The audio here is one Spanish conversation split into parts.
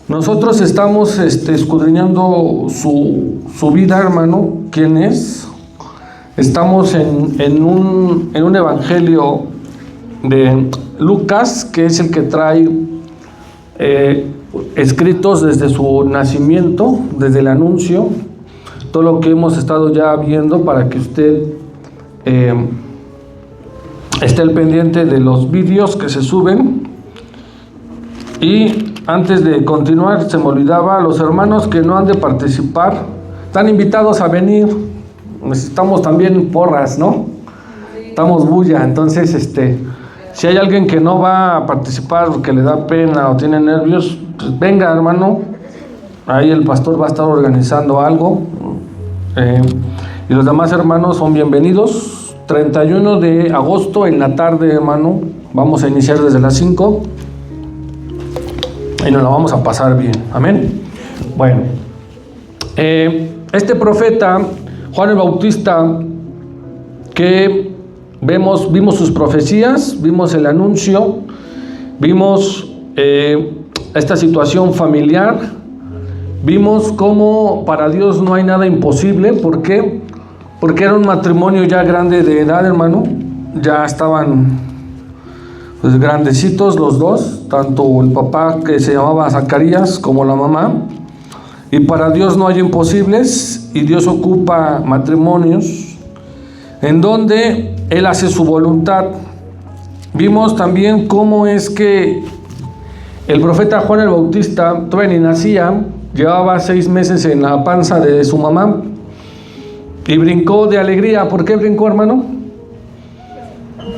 Nosotros estamos escudriñando su vida, hermano. ¿Quién es? Estamos en un evangelio de Lucas, que es el que trae escritos desde su nacimiento, desde el anuncio, todo lo que hemos estado ya viendo, para que usted esté al pendiente de los vídeos que se suben. Y antes de continuar, se me olvidaba, los hermanos que no han de participar están invitados a venir. Necesitamos también porras, ¿no? Estamos bulla. Entonces, si hay alguien que no va a participar porque le da pena o tiene nervios, pues venga, hermano. Ahí el pastor va a estar organizando algo. Y los demás hermanos son bienvenidos. 31 de agosto en la tarde, hermano. Vamos a iniciar desde las 5. Y nos la vamos a pasar bien. Amén. Bueno. Este profeta, Juan el Bautista, que vimos sus profecías, vimos el anuncio, vimos esta situación familiar, vimos cómo para Dios no hay nada imposible. ¿Por qué? Porque era un matrimonio ya grande de edad, hermano. Ya estaban pues grandecitos los dos, tanto el papá, que se llamaba Zacarías, como la mamá. Y para Dios no hay imposibles, y Dios ocupa matrimonios en donde Él hace su voluntad. Vimos también cómo es que el profeta Juan el Bautista todavía ni nacía, llevaba 6 meses en la panza de su mamá y brincó de alegría. ¿Por qué brincó, hermano?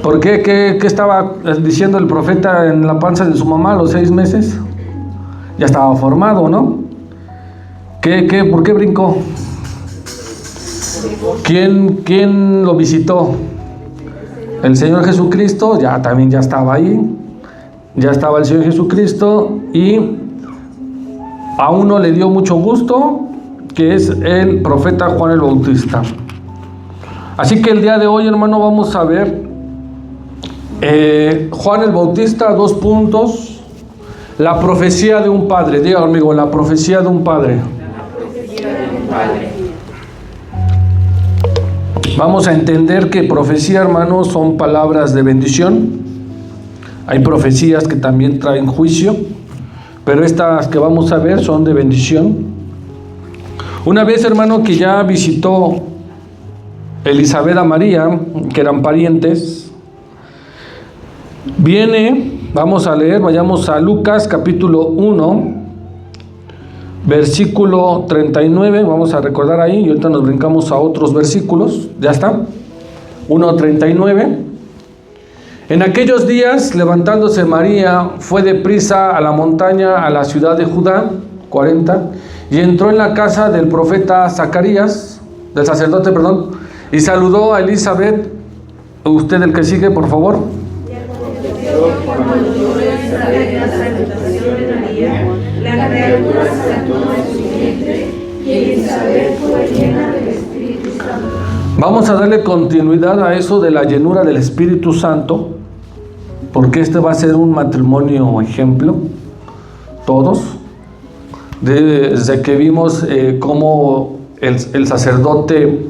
¿Por qué? ¿Qué estaba diciendo el profeta en la panza de su mamá a los 6 meses? Ya estaba formado, ¿no? ¿Por qué brincó? ¿Quién lo visitó? El Señor Jesucristo. Ya estaba ahí. Ya estaba el Señor Jesucristo, y a uno le dio mucho gusto, que es el profeta Juan el Bautista. Así que el día de hoy, hermano, vamos a ver Juan el Bautista, 2 puntos. La profecía de un padre. Diga conmigo, la profecía de un padre. Vamos a entender que profecía, hermanos, son palabras de bendición. Hay profecías que también traen juicio, pero estas que vamos a ver son de bendición. Una vez, hermano, que ya visitó Elizabeth a María, que eran parientes, viene, vamos a leer, vayamos a Lucas capítulo 1, versículo 39, vamos a recordar ahí, y ahorita nos brincamos a otros versículos. Ya está, 1:39. En aquellos días, levantándose María, fue deprisa a la montaña, a la ciudad de Judá, 40, y entró en la casa del profeta Zacarías, del sacerdote, y saludó a Elizabeth. Usted, el que sigue, por favor. La criatura saltó en su vientre, y Elizabeth fue llena del Espíritu Santo. Vamos a darle continuidad a eso de la llenura del Espíritu Santo, porque este va a ser un matrimonio ejemplo, todos. Desde que vimos cómo el sacerdote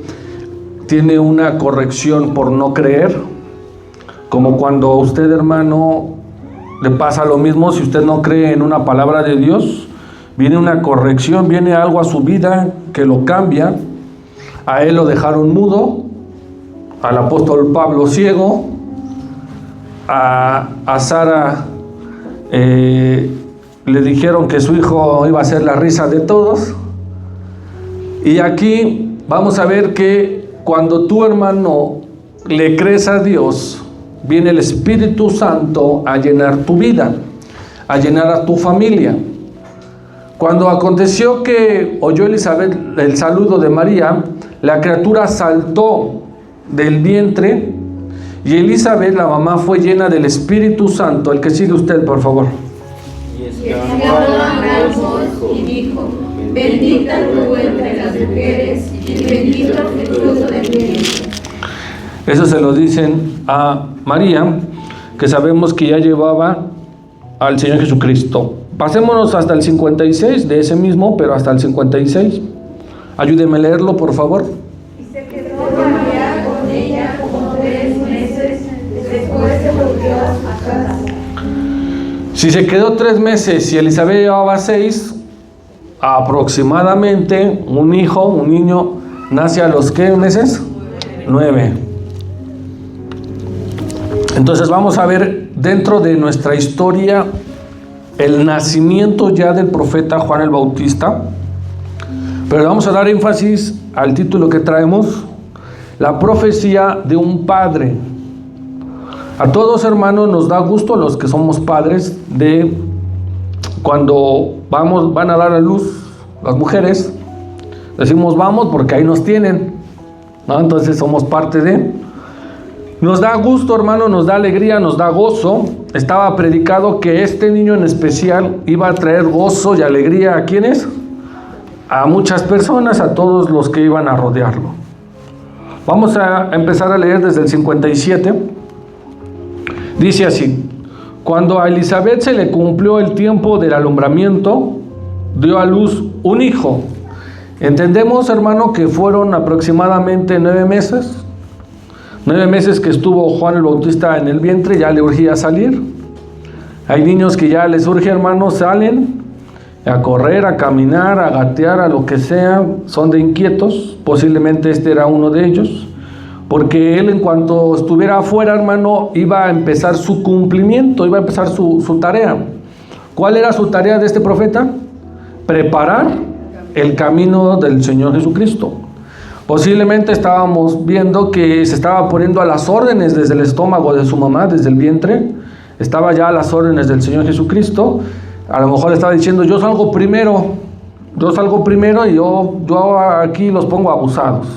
tiene una corrección por no creer, como cuando a usted, hermano, le pasa lo mismo. Si usted no cree en una palabra de Dios, viene una corrección, viene algo a su vida que lo cambia. A él lo dejaron mudo, al apóstol Pablo ciego, a Sara le dijeron que su hijo iba a ser la risa de todos. Y aquí vamos a ver que cuando tú, hermano, le crees a Dios, viene el Espíritu Santo a llenar tu vida, a llenar a tu familia. Cuando aconteció que oyó Elizabeth el saludo de María, la criatura saltó del vientre, y Elizabeth, la mamá, fue llena del Espíritu Santo. El que sigue usted, por favor. Y exclamó a gran voz y dijo: bendita tú entre las mujeres, y bendito el fruto de tu vientre. Eso se lo dicen a María, que sabemos que ya llevaba al Señor Jesucristo. Pasémonos hasta el 56, de ese mismo, pero hasta el 56. Ayúdeme a leerlo, por favor. Y se quedó María con ella como 3 meses, después se volvió a casa. Si se quedó 3 meses y Elizabeth llevaba 6, aproximadamente un niño, nace a los ¿qué meses? 9. Entonces vamos a ver dentro de nuestra historia el nacimiento ya del profeta Juan el Bautista, pero vamos a dar énfasis al título que traemos, la profecía de un padre. A todos, hermanos, nos da gusto, los que somos padres, de cuando van a dar a luz las mujeres, decimos vamos porque ahí nos tienen, ¿no? Entonces somos parte de. Nos da gusto, hermano, nos da alegría, nos da gozo. Estaba predicado que este niño en especial iba a traer gozo y alegría ¿a quiénes? A muchas personas, a todos los que iban a rodearlo. Vamos a empezar a leer desde el 57. Dice así: cuando a Elizabeth se le cumplió el tiempo del alumbramiento, dio a luz un hijo. Entendemos, hermano, que fueron aproximadamente 9 meses. 9 meses que estuvo Juan el Bautista en el vientre, ya le urgía salir. Hay niños que ya les urge, hermano, salen a correr, a caminar, a gatear, a lo que sea, son de inquietos. Posiblemente este era uno de ellos, porque él, en cuanto estuviera afuera, hermano, iba a empezar su cumplimiento, iba a empezar su tarea. ¿Cuál era su tarea de este profeta? Preparar el camino del Señor Jesucristo. Posiblemente estábamos viendo que se estaba poniendo a las órdenes desde el estómago de su mamá, desde el vientre, estaba ya a las órdenes del Señor Jesucristo. A lo mejor estaba diciendo, yo salgo primero y yo aquí los pongo abusados.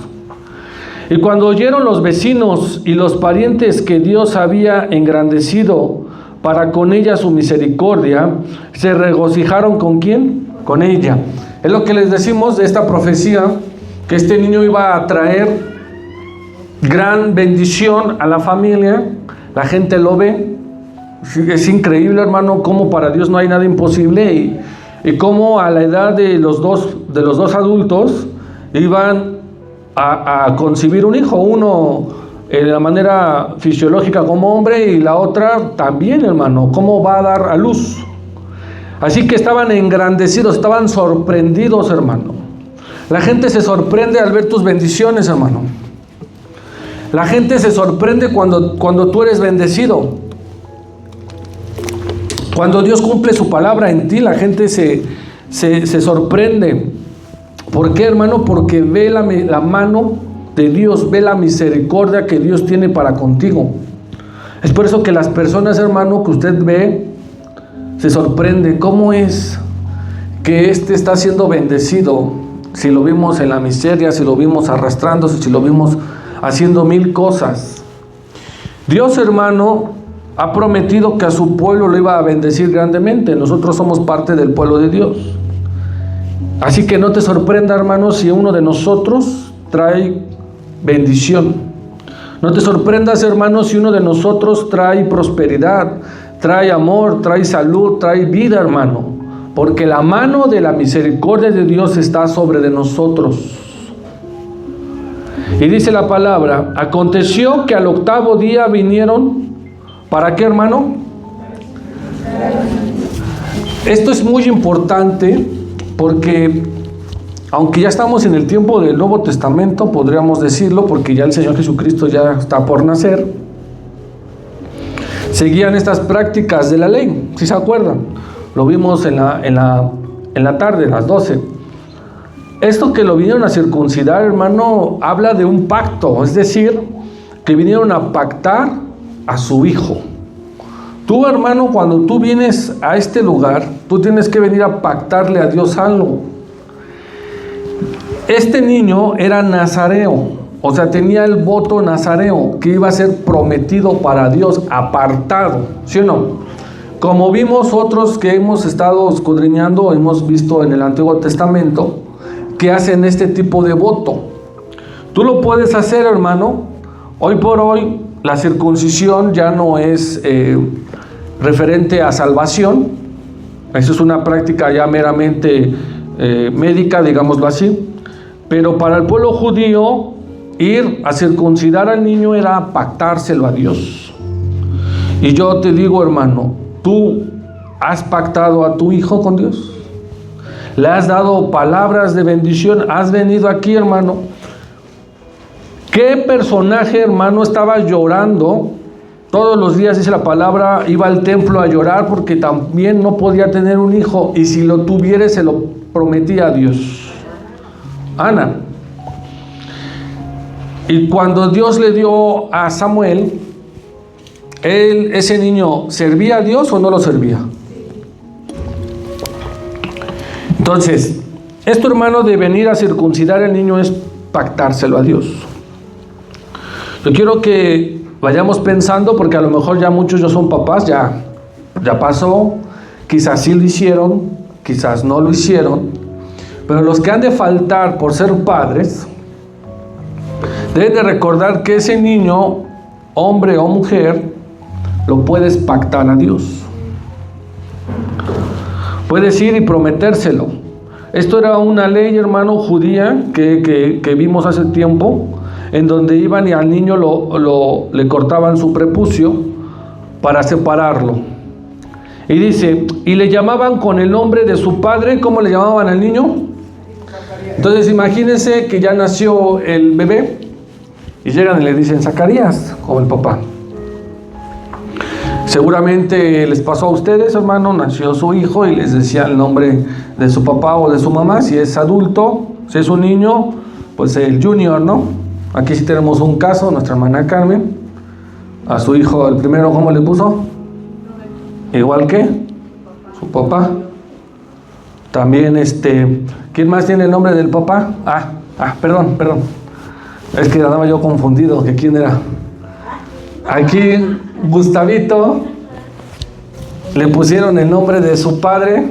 Y cuando oyeron los vecinos y los parientes que Dios había engrandecido para con ella su misericordia, se regocijaron ¿con quién? Con ella. Es lo que les decimos de esta profecía, que este niño iba a traer gran bendición a la familia. La gente lo ve. Es increíble, hermano, cómo para Dios no hay nada imposible, y cómo a la edad de los dos adultos iban a concebir un hijo, uno de la manera fisiológica como hombre y la otra también, hermano, cómo va a dar a luz. Así que estaban engrandecidos, estaban sorprendidos, hermano. La gente se sorprende al ver tus bendiciones, hermano. La gente se sorprende cuando tú eres bendecido. Cuando Dios cumple su palabra en ti, la gente se sorprende. ¿Por qué, hermano? Porque ve la mano de Dios, ve la misericordia que Dios tiene para contigo. Es por eso que las personas, hermano, que usted ve, se sorprende. ¿Cómo es que está siendo bendecido? Si lo vimos en la miseria, si lo vimos arrastrándose, si lo vimos haciendo 1000 cosas. Dios, hermano, ha prometido que a su pueblo lo iba a bendecir grandemente. Nosotros somos parte del pueblo de Dios. Así que no te sorprenda, hermano, si uno de nosotros trae bendición. No te sorprendas, hermano, si uno de nosotros trae prosperidad, trae amor, trae salud, trae vida, hermano. Porque la mano de la misericordia de Dios está sobre de nosotros. Y dice la palabra: aconteció que al 8º día vinieron. ¿Para qué, hermano? Esto es muy importante, porque aunque ya estamos en el tiempo del Nuevo Testamento, podríamos decirlo, porque ya el Señor Jesucristo ya está por nacer, seguían estas prácticas de la ley, ¿sí se acuerdan? Lo vimos en la tarde, a las 12. Esto que lo vinieron a circuncidar, hermano, habla de un pacto, es decir, que vinieron a pactar a su hijo. Tú, hermano, cuando tú vienes a este lugar, tú tienes que venir a pactarle a Dios algo. Este niño era nazareo, o sea, tenía el voto nazareo, que iba a ser prometido para Dios, apartado, ¿sí o no? Como vimos otros que hemos estado escudriñando, hemos visto en el Antiguo Testamento, que hacen este tipo de voto. Tú lo puedes hacer, hermano. Hoy por hoy la circuncisión ya no es referente a salvación, Esa es una práctica ya meramente médica, digámoslo así. Pero para el pueblo judío, ir a circuncidar al niño era pactárselo a Dios. Y yo te digo, hermano, ¿tú has pactado a tu hijo con Dios? ¿Le has dado palabras de bendición? ¿Has venido aquí, hermano? ¿Qué personaje, hermano, estaba llorando? Todos los días, dice la palabra, iba al templo a llorar porque también no podía tener un hijo, y si lo tuviera se lo prometía a Dios. Ana. Y cuando Dios le dio a Samuel, ese niño, ¿servía a Dios o no lo servía? Entonces, esto, hermano, de venir a circuncidar al niño es pactárselo a Dios. Yo quiero que vayamos pensando, porque a lo mejor ya muchos ya son papás, ya pasó, quizás sí lo hicieron, quizás no lo hicieron, pero los que han de faltar por ser padres, deben de recordar que ese niño, hombre o mujer, lo puedes pactar a Dios. Puedes ir y prometérselo. Esto era una ley, hermano, judía que vimos hace tiempo, en donde iban y al niño le cortaban su prepucio para separarlo. Y dice, y le llamaban con el nombre de su padre. ¿Cómo le llamaban al niño? Entonces imagínense que ya nació el bebé y llegan y le dicen Zacarías, como el papá. Seguramente les pasó a ustedes, hermano, nació su hijo y les decía el nombre de su papá o de su mamá. Si es adulto, si es un niño, pues el junior, ¿no? Aquí sí tenemos un caso, nuestra hermana Carmen, a su hijo, el primero, ¿cómo le puso? Igual que su papá. También ¿quién más tiene el nombre del papá? Perdón. Es que andaba yo confundido, que quién era. Aquí, Gustavito, le pusieron el nombre de su padre.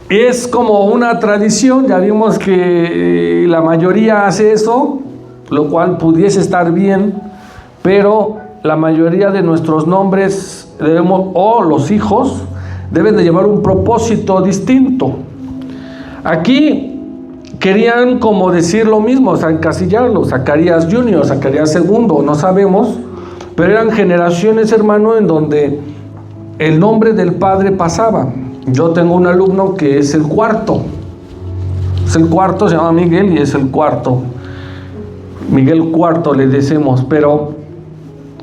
Es como una tradición, ya vimos que la mayoría hace eso, lo cual pudiese estar bien, pero la mayoría de nuestros nombres o los hijos deben de llevar un propósito distinto. Aquí querían como decir lo mismo, o sea, encasillarlo, Zacarías Junior, Zacarías segundo, no sabemos, pero eran generaciones, hermano, en donde el nombre del padre pasaba. Yo tengo un alumno que es el cuarto, se llama Miguel y es el cuarto. Miguel Cuarto le decimos, pero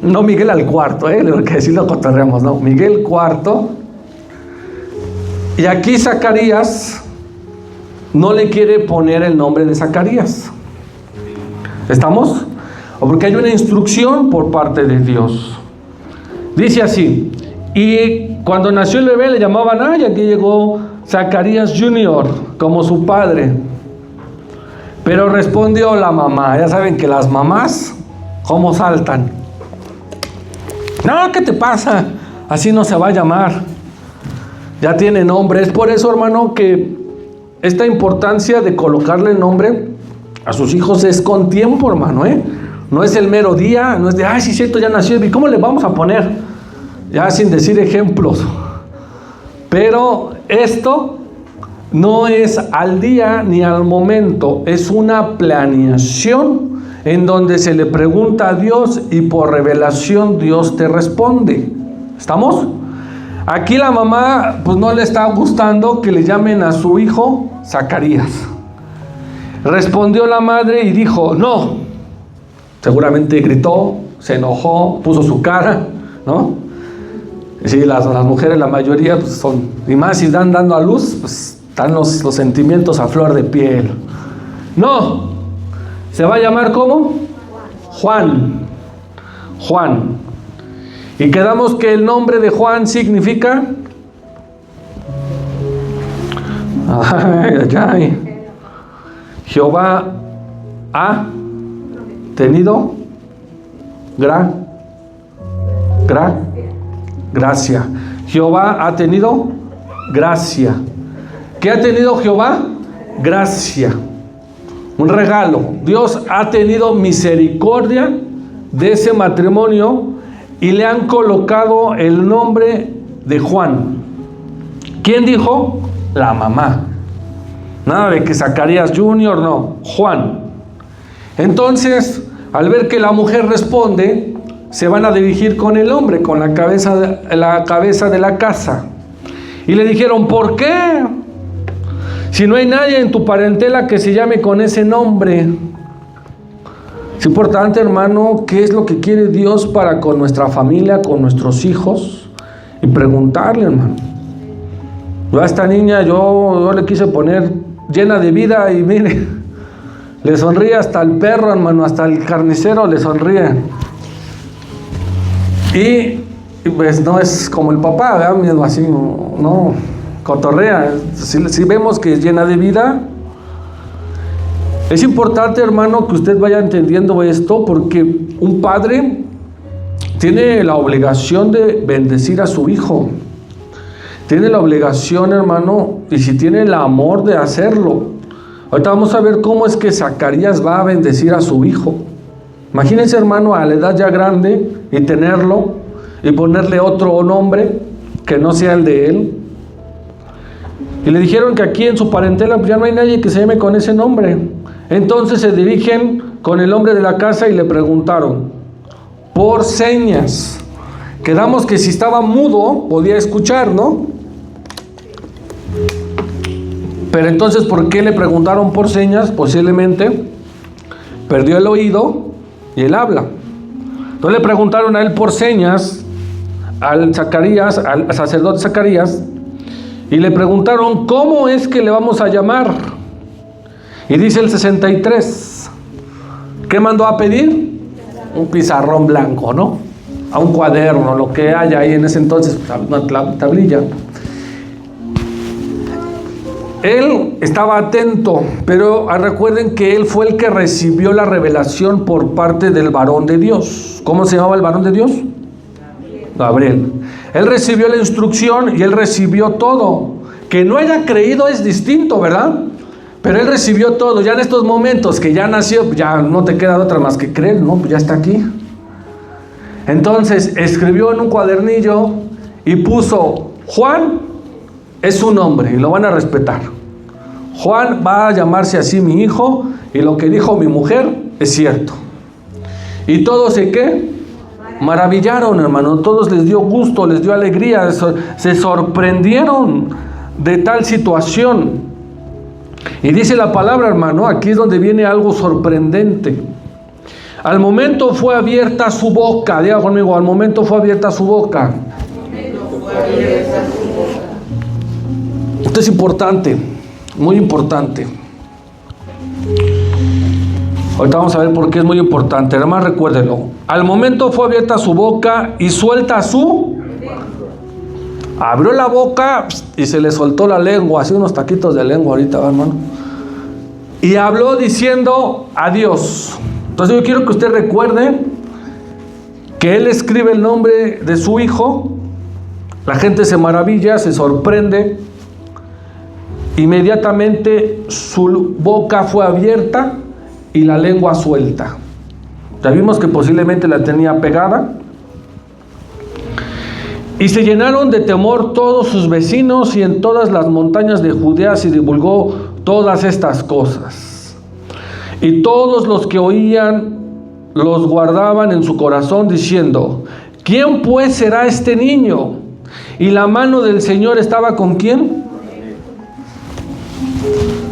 no Miguel al cuarto, porque así lo cotorreamos, no, Miguel Cuarto. Y aquí Zacarías no le quiere poner el nombre de Zacarías. ¿Estamos? O porque hay una instrucción por parte de Dios. Dice así, y cuando nació el bebé le llamaban, y aquí llegó Zacarías Junior, como su padre. Pero respondió la mamá, ya saben que las mamás, ¿cómo saltan? No, ¿qué te pasa? Así no se va a llamar. Ya tiene nombre. Es por eso, hermano, que esta importancia de colocarle el nombre a sus hijos es con tiempo, hermano, No es el mero día, no es de, sí, cierto, ya nació, ¿y cómo le vamos a poner? Ya sin decir ejemplos. Pero esto no es al día ni al momento, es una planeación en donde se le pregunta a Dios y por revelación Dios te responde. ¿Estamos? Aquí la mamá pues no le está gustando que le llamen a su hijo Zacarías. Respondió la madre y dijo, no. Seguramente gritó, se enojó, puso su cara, ¿no? Sí, las mujeres, la mayoría pues son, y más si están dando a luz, pues están los sentimientos a flor de piel. No, se va a llamar ¿cómo? Juan. Y quedamos que el nombre de Juan significa Jehová ha tenido gracia. Jehová ha tenido gracia. ¿Qué ha tenido Jehová? Gracia. Un regalo. Dios ha tenido misericordia de ese matrimonio y le han colocado el nombre de Juan. ¿Quién dijo? La mamá. Nada de que Zacarías Jr., no, Juan. Entonces, al ver que la mujer responde, se van a dirigir con el hombre, con la cabeza de la casa. Y le dijeron, ¿por qué? Si no hay nadie en tu parentela que se llame con ese nombre. Es importante, hermano, qué es lo que quiere Dios para con nuestra familia, con nuestros hijos. Y preguntarle, hermano. Yo a esta niña, yo le quise poner llena de vida y mire, le sonríe hasta el perro, hermano, hasta el carnicero le sonríe. Y pues no es como el papá, ¿verdad? Así, no, cotorrea. Si vemos que es llena de vida. Es importante, hermano, que usted vaya entendiendo esto, porque un padre tiene la obligación de bendecir a su hijo. Tiene la obligación, hermano, y si tiene el amor de hacerlo. Ahorita vamos a ver cómo es que Zacarías va a bendecir a su hijo. Imagínense, hermano, a la edad ya grande y tenerlo y ponerle otro nombre que no sea el de él. Y le dijeron que aquí en su parentela pues ya no hay nadie que se llame con ese nombre. Entonces se dirigen con el hombre de la casa y le preguntaron por señas. Quedamos que si estaba mudo podía escuchar, ¿no? Pero entonces, ¿por qué le preguntaron por señas? Posiblemente perdió el oído y él habla. Entonces le preguntaron a él por señas, al sacerdote Zacarías, y le preguntaron, ¿cómo es que le vamos a llamar? Y dice el 63, ¿qué mandó a pedir? Un pizarrón blanco, ¿no? A un cuaderno, lo que haya ahí en ese entonces, una tablilla. Él estaba atento, pero recuerden que él fue el que recibió la revelación por parte del varón de Dios. ¿Cómo se llamaba el varón de Dios? Gabriel. Él recibió la instrucción y él recibió todo. Que no haya creído es distinto, ¿verdad? Pero él recibió todo. Ya en estos momentos que ya nació, ya no te queda otra más que creer, ¿no? Pues ya está aquí. Entonces escribió en un cuadernillo y puso, Juan es su nombre y lo van a respetar. Juan va a llamarse así mi hijo y lo que dijo mi mujer es cierto. Y todos ¿qué? Maravillaron, hermano. Todos les dio gusto, les dio alegría, se sorprendieron de tal situación. Y dice la palabra, hermano, aquí es donde viene algo sorprendente. Al momento fue abierta su boca. Diga conmigo, al momento fue abierta su boca. Esto es importante, muy importante. Ahorita vamos a ver por qué es muy importante. Además, recuérdelo. Al momento fue abierta su boca y suelta su... Abrió la boca y se le soltó la lengua, así unos taquitos de lengua ahorita, hermano. Y habló diciendo a Dios. Entonces yo quiero que usted recuerde que él escribe el nombre de su hijo. La gente se maravilla, se sorprende. Inmediatamente su boca fue abierta y la lengua suelta. Ya vimos que posiblemente la tenía pegada. Y se llenaron de temor todos sus vecinos, y en todas las montañas de Judea se divulgó todas estas cosas. Y todos los que oían los guardaban en su corazón, diciendo, ¿quién pues será este niño? Y la mano del Señor estaba ¿con quién?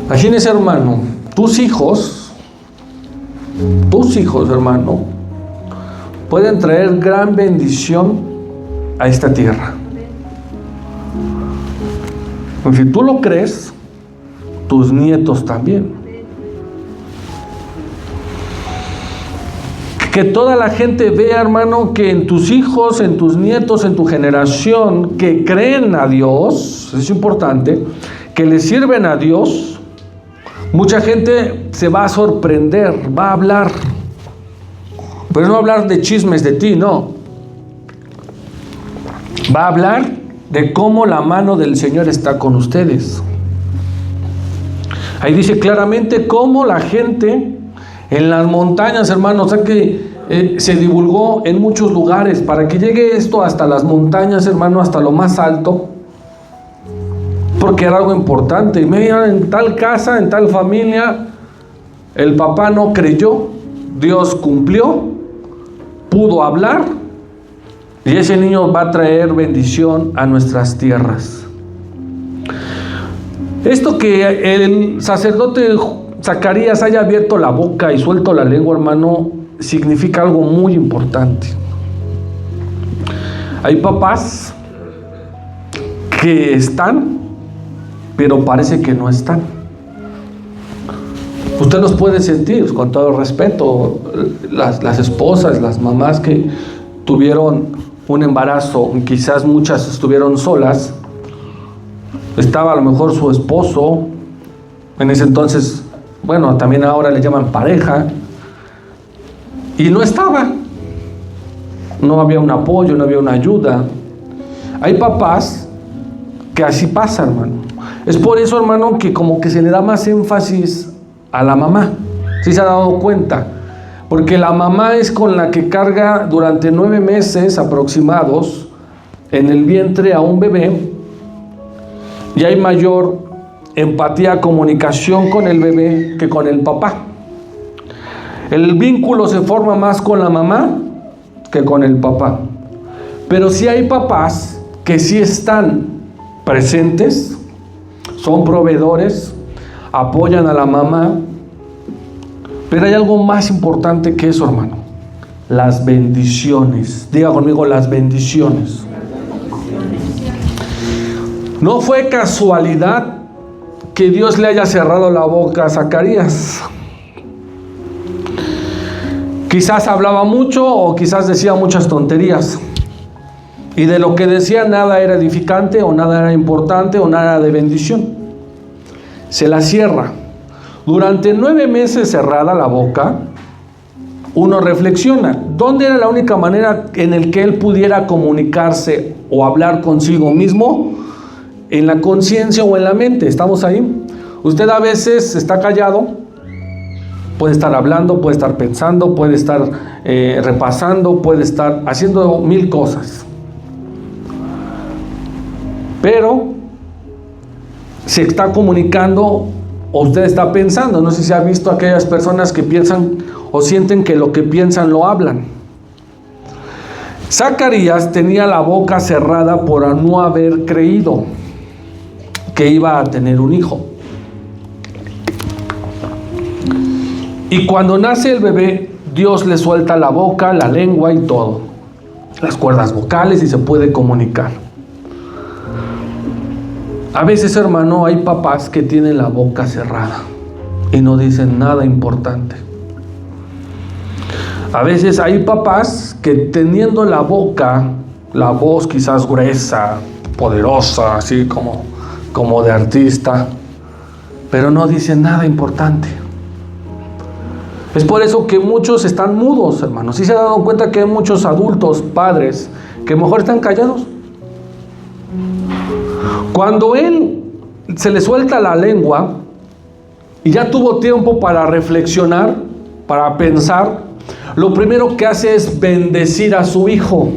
Imagínese, hermano, tus hijos, hermano, pueden traer gran bendición a esta tierra. Pues si tú lo crees, tus nietos también. Que toda la gente vea, hermano, que en tus hijos, en tus nietos, en tu generación, que creen a Dios, es importante, que le sirven a Dios. Mucha gente se va a sorprender, va a hablar, pero no hablar de chismes de ti, no. Va a hablar de cómo la mano del Señor está con ustedes. Ahí dice claramente cómo la gente en las montañas, hermanos, o sea que se divulgó en muchos lugares para que llegue esto hasta las montañas, hermano, hasta lo más alto. porque era algo importante. Y mira, en tal casa, en tal familia, el papá no creyó, Dios cumplió, pudo hablar, y ese niño va a traer bendición a nuestras tierras. Esto que el sacerdote Zacarías haya abierto la boca y suelto la lengua, hermano, significa algo muy importante. Hay papás que están, pero parece que no están. Usted los puede sentir, con todo el respeto, las esposas, las mamás que tuvieron un embarazo, quizás muchas estuvieron solas, estaba a lo mejor su esposo, en ese entonces, bueno, también ahora le llaman pareja, y no estaba, no había un apoyo, no había una ayuda. Hay papás que así pasa, hermano. Es por eso, hermano, que como que se le da más énfasis a la mamá. ¿Sí se ha dado cuenta? Porque la mamá es con la que carga durante 9 meses aproximados en el vientre a un bebé, y hay mayor empatía, comunicación con el bebé que con el papá. El vínculo se forma más con la mamá que con el papá. Pero sí hay papás que sí están presentes, son proveedores, apoyan a la mamá, pero hay algo más importante que eso, hermano: las bendiciones. Diga conmigo, las bendiciones. No fue casualidad que Dios le haya cerrado la boca a Zacarías. Quizás hablaba mucho o quizás decía muchas tonterías, y de lo que decía nada era edificante, o nada era importante, o nada de bendición. Se la cierra. Durante 9 meses cerrada la boca, uno reflexiona, ¿dónde era la única manera en el que él pudiera comunicarse o hablar consigo mismo? En la conciencia o en la mente. ¿Estamos ahí? Usted a veces está callado, puede estar hablando, puede estar pensando, puede estar repasando, puede estar haciendo 1000 cosas, pero se está comunicando o usted está pensando. No sé si ha visto aquellas personas que piensan o sienten que lo que piensan lo hablan. Zacarías tenía la boca cerrada por no haber creído que iba a tener un hijo. Y cuando nace el bebé, Dios le suelta la boca, la lengua y todo, las cuerdas vocales, y se puede comunicar. A veces, hermano, hay papás que tienen la boca cerrada y no dicen nada importante. A veces hay papás que, teniendo la boca, la voz quizás gruesa, poderosa, así como de artista, pero no dicen nada importante. Es por eso que muchos están mudos, hermanos. ¿Sí se han dado cuenta que hay muchos adultos, padres, que mejor están callados? Cuando él se le suelta la lengua y ya tuvo tiempo para reflexionar, para pensar, lo primero que hace es bendecir a su hijo.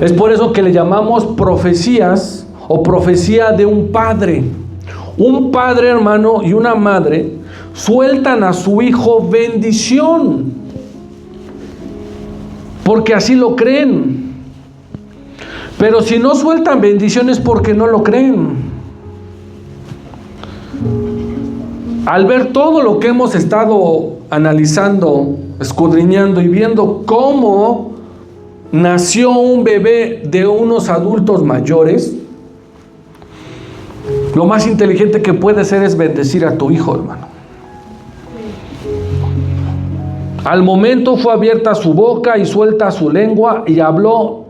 Es por eso que le llamamos profecías o profecía de un padre. Un padre, hermano, y una madre sueltan a su hijo bendición, porque así lo creen. Pero si no sueltan bendiciones, porque no lo creen. Al ver todo lo que hemos estado analizando, escudriñando y viendo cómo nació un bebé de unos adultos mayores, lo más inteligente que puede ser es bendecir a tu hijo, hermano. Al momento fue abierta su boca y suelta su lengua, y habló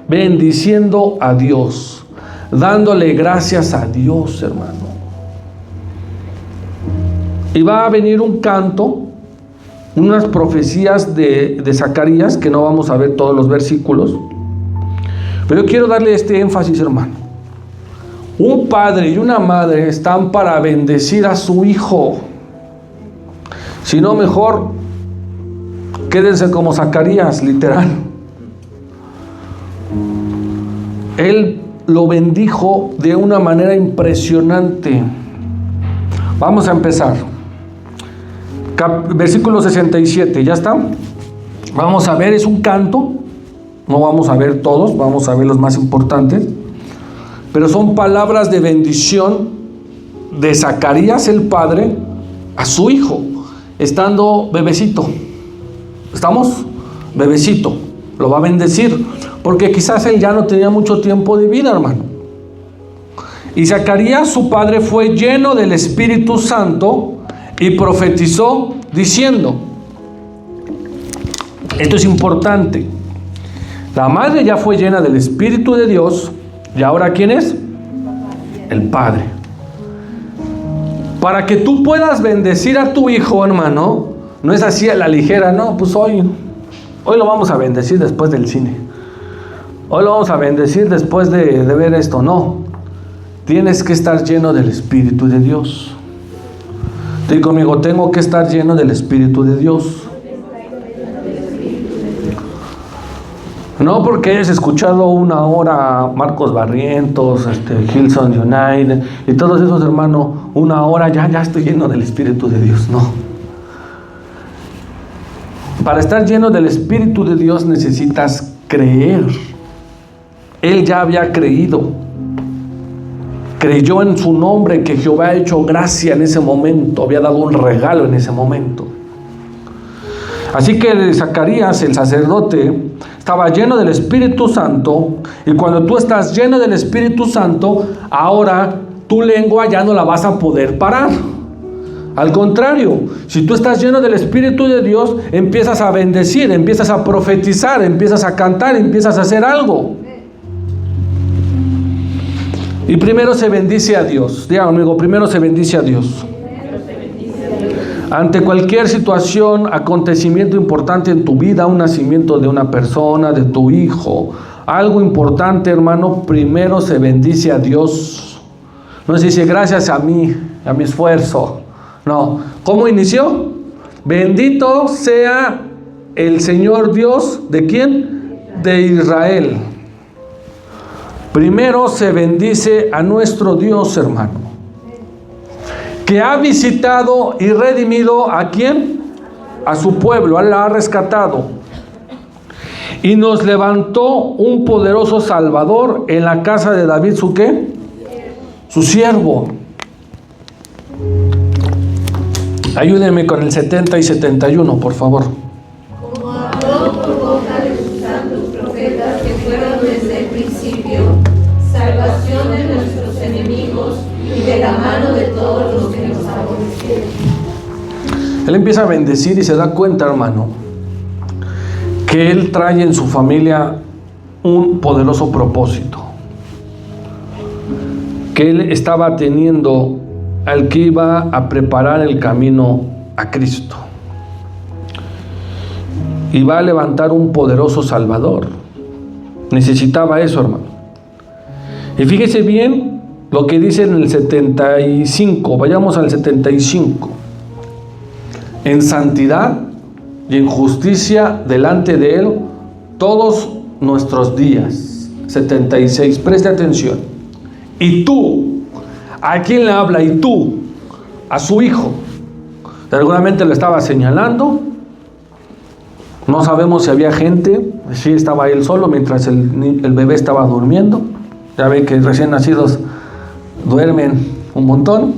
bendiciendo a Dios, dándole gracias a Dios, hermano. Y va a venir un canto, unas profecías de Zacarías, que no vamos a ver todos los versículos, pero yo quiero darle este énfasis, hermano. Un padre y una madre están para bendecir a su hijo. Si no, mejor quédense como Zacarías, literal. Él lo bendijo de una manera impresionante. Vamos a empezar. Versículo 67, ¿ya está? Vamos a ver, es un canto. No vamos a ver todos, vamos a ver los más importantes. Pero son palabras de bendición de Zacarías el padre a su hijo, estando bebecito. ¿Estamos? Bebecito. Lo va a bendecir, porque quizás él ya no tenía mucho tiempo de vida, hermano. Y Zacarías, su padre, fue lleno del Espíritu Santo y profetizó diciendo. Esto es importante. La madre ya fue llena del Espíritu de Dios. ¿Y ahora quién es? El Padre. Para que tú puedas bendecir a tu hijo, hermano, no es así a la ligera, no, pues hoy lo vamos a bendecir después del cine. Hoy lo vamos a bendecir después de ver esto. No. Tienes que estar lleno del Espíritu de Dios. Dí conmigo, tengo que estar lleno del Espíritu de Dios. No porque hayas escuchado una hora Marcos Barrientos, Hillsong United y todos esos hermanos, una hora ya estoy lleno del Espíritu de Dios. No. Para estar lleno del Espíritu de Dios necesitas creer. Él ya había creído. Creyó en su nombre, que Jehová ha hecho gracia en ese momento, había dado un regalo en ese momento. Así que Zacarías, el sacerdote, estaba lleno del Espíritu Santo, y cuando tú estás lleno del Espíritu Santo, ahora tu lengua ya no la vas a poder parar. Al contrario, si tú estás lleno del Espíritu de Dios, empiezas a bendecir, empiezas a profetizar, empiezas a cantar, empiezas a hacer algo. Y primero se bendice a Dios. Diga amigo, primero se bendice a Dios. Ante cualquier situación, acontecimiento importante en tu vida, un nacimiento de una persona, de tu hijo, algo importante, hermano, primero se bendice a Dios. No se dice gracias a mí, a mi esfuerzo. No. ¿Cómo inició? Bendito sea el Señor Dios, ¿de quién? De Israel. Primero se bendice a nuestro Dios, hermano, que ha visitado y redimido ¿a quién? A su pueblo, Él la ha rescatado. Y nos levantó un poderoso Salvador en la casa de David, ¿su qué? Su siervo. Ayúdenme con el 70 y 71, por favor. Como habló por boca de sus santos profetas que fueron desde el principio, salvación de nuestros enemigos y de la mano de todos los que nos aborrecieron. Él empieza a bendecir y se da cuenta, hermano, que Él trae en su familia un poderoso propósito. Que Él estaba teniendo al que iba a preparar el camino a Cristo. Y va a levantar un poderoso Salvador. Necesitaba eso, hermano. Y fíjese bien lo que dice en el 75. Vayamos al 75. En santidad y en justicia delante de Él todos nuestros días. 76. Preste atención. Y tú, ¿a quién le habla? Y tú, a su hijo. Seguramente lo estaba señalando. No sabemos si había gente. Sí, estaba él solo mientras el bebé estaba durmiendo. Ya ven que recién nacidos duermen un montón.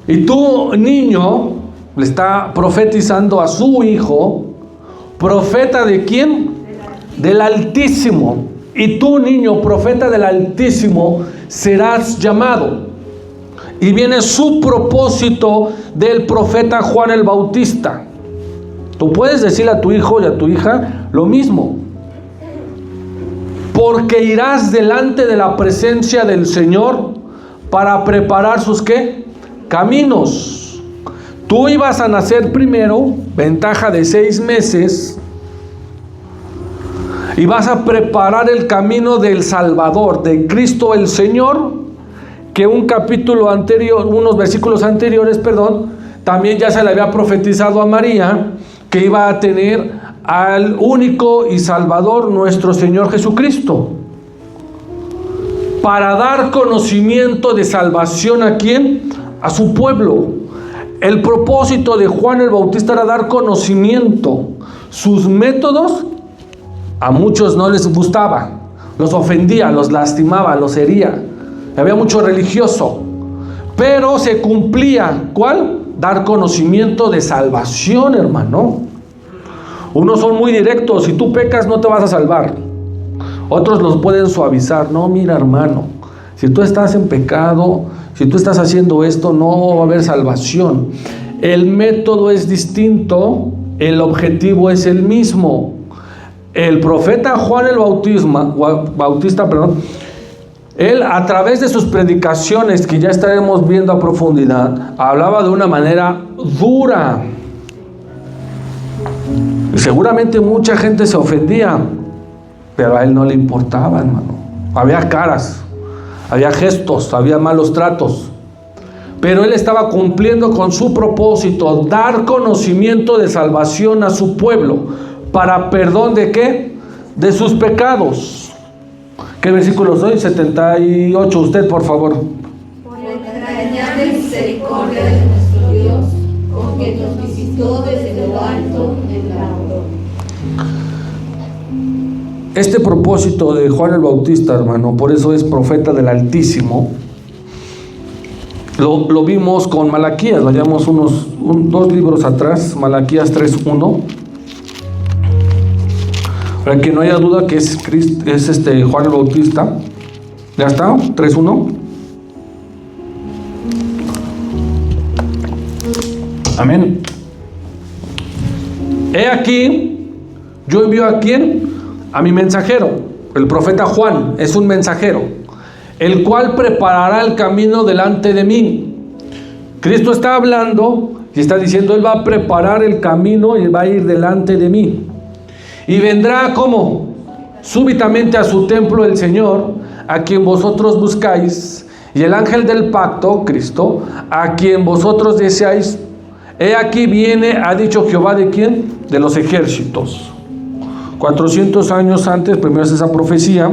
Y tú, niño, le está profetizando a su hijo. ¿Profeta de quién? Del Altísimo. Y tú, niño, profeta del Altísimo, serás llamado. Y viene su propósito del profeta Juan el Bautista. Tú puedes decirle a tu hijo y a tu hija lo mismo. Porque irás delante de la presencia del Señor para preparar sus ¿qué? Caminos. Tú ibas a nacer primero, ventaja de 6 meses, y vas a preparar el camino del Salvador, de Cristo el Señor, que un capítulo anterior, unos versículos anteriores, también ya se le había profetizado a María, que iba a tener al único y Salvador, nuestro Señor Jesucristo. para dar conocimiento de salvación ¿a quién? A su pueblo. El propósito de Juan el Bautista era dar conocimiento. Sus métodos a muchos no les gustaba, los ofendía, los lastimaba, los hería. Había mucho religioso, pero se cumplía, ¿cuál? Dar conocimiento de salvación, hermano. Unos son muy directos, si tú pecas no te vas a salvar. Otros los pueden suavizar. No, mira, hermano, si tú estás en pecado, si tú estás haciendo esto, no va a haber salvación. El método es distinto, el objetivo es el mismo. El profeta Juan el Bautista, él a través de sus predicaciones, que ya estaremos viendo a profundidad, hablaba de una manera dura. Y seguramente mucha gente se ofendía, pero a él no le importaba, hermano. Había caras, había gestos, había malos tratos, pero él estaba cumpliendo con su propósito, dar conocimiento de salvación a su pueblo, para perdón ¿de qué? De sus pecados. ¿Qué versículo soy? 78, usted por favor. Por la entrañable misericordia de nuestro Dios, con quien nos visitó desde lo alto en la aurora. Este propósito de Juan el Bautista, hermano, por eso es profeta del Altísimo. Lo vimos con Malaquías, vayamos dos libros atrás, Malaquías 3:1. Para que no haya duda que es Juan el Bautista. ¿Ya está? 3:1. Amén. He aquí, yo envío a quién? A mi mensajero. El profeta Juan es un mensajero, el cual preparará el camino delante de mí. Cristo está hablando y está diciendo, Él va a preparar el camino y va a ir delante de mí. Y vendrá como súbitamente a su templo el Señor, a quien vosotros buscáis, y el ángel del pacto, Cristo, a quien vosotros deseáis. He aquí viene, ha dicho Jehová, ¿de quién? De los ejércitos. 400 años antes, primero es esa profecía,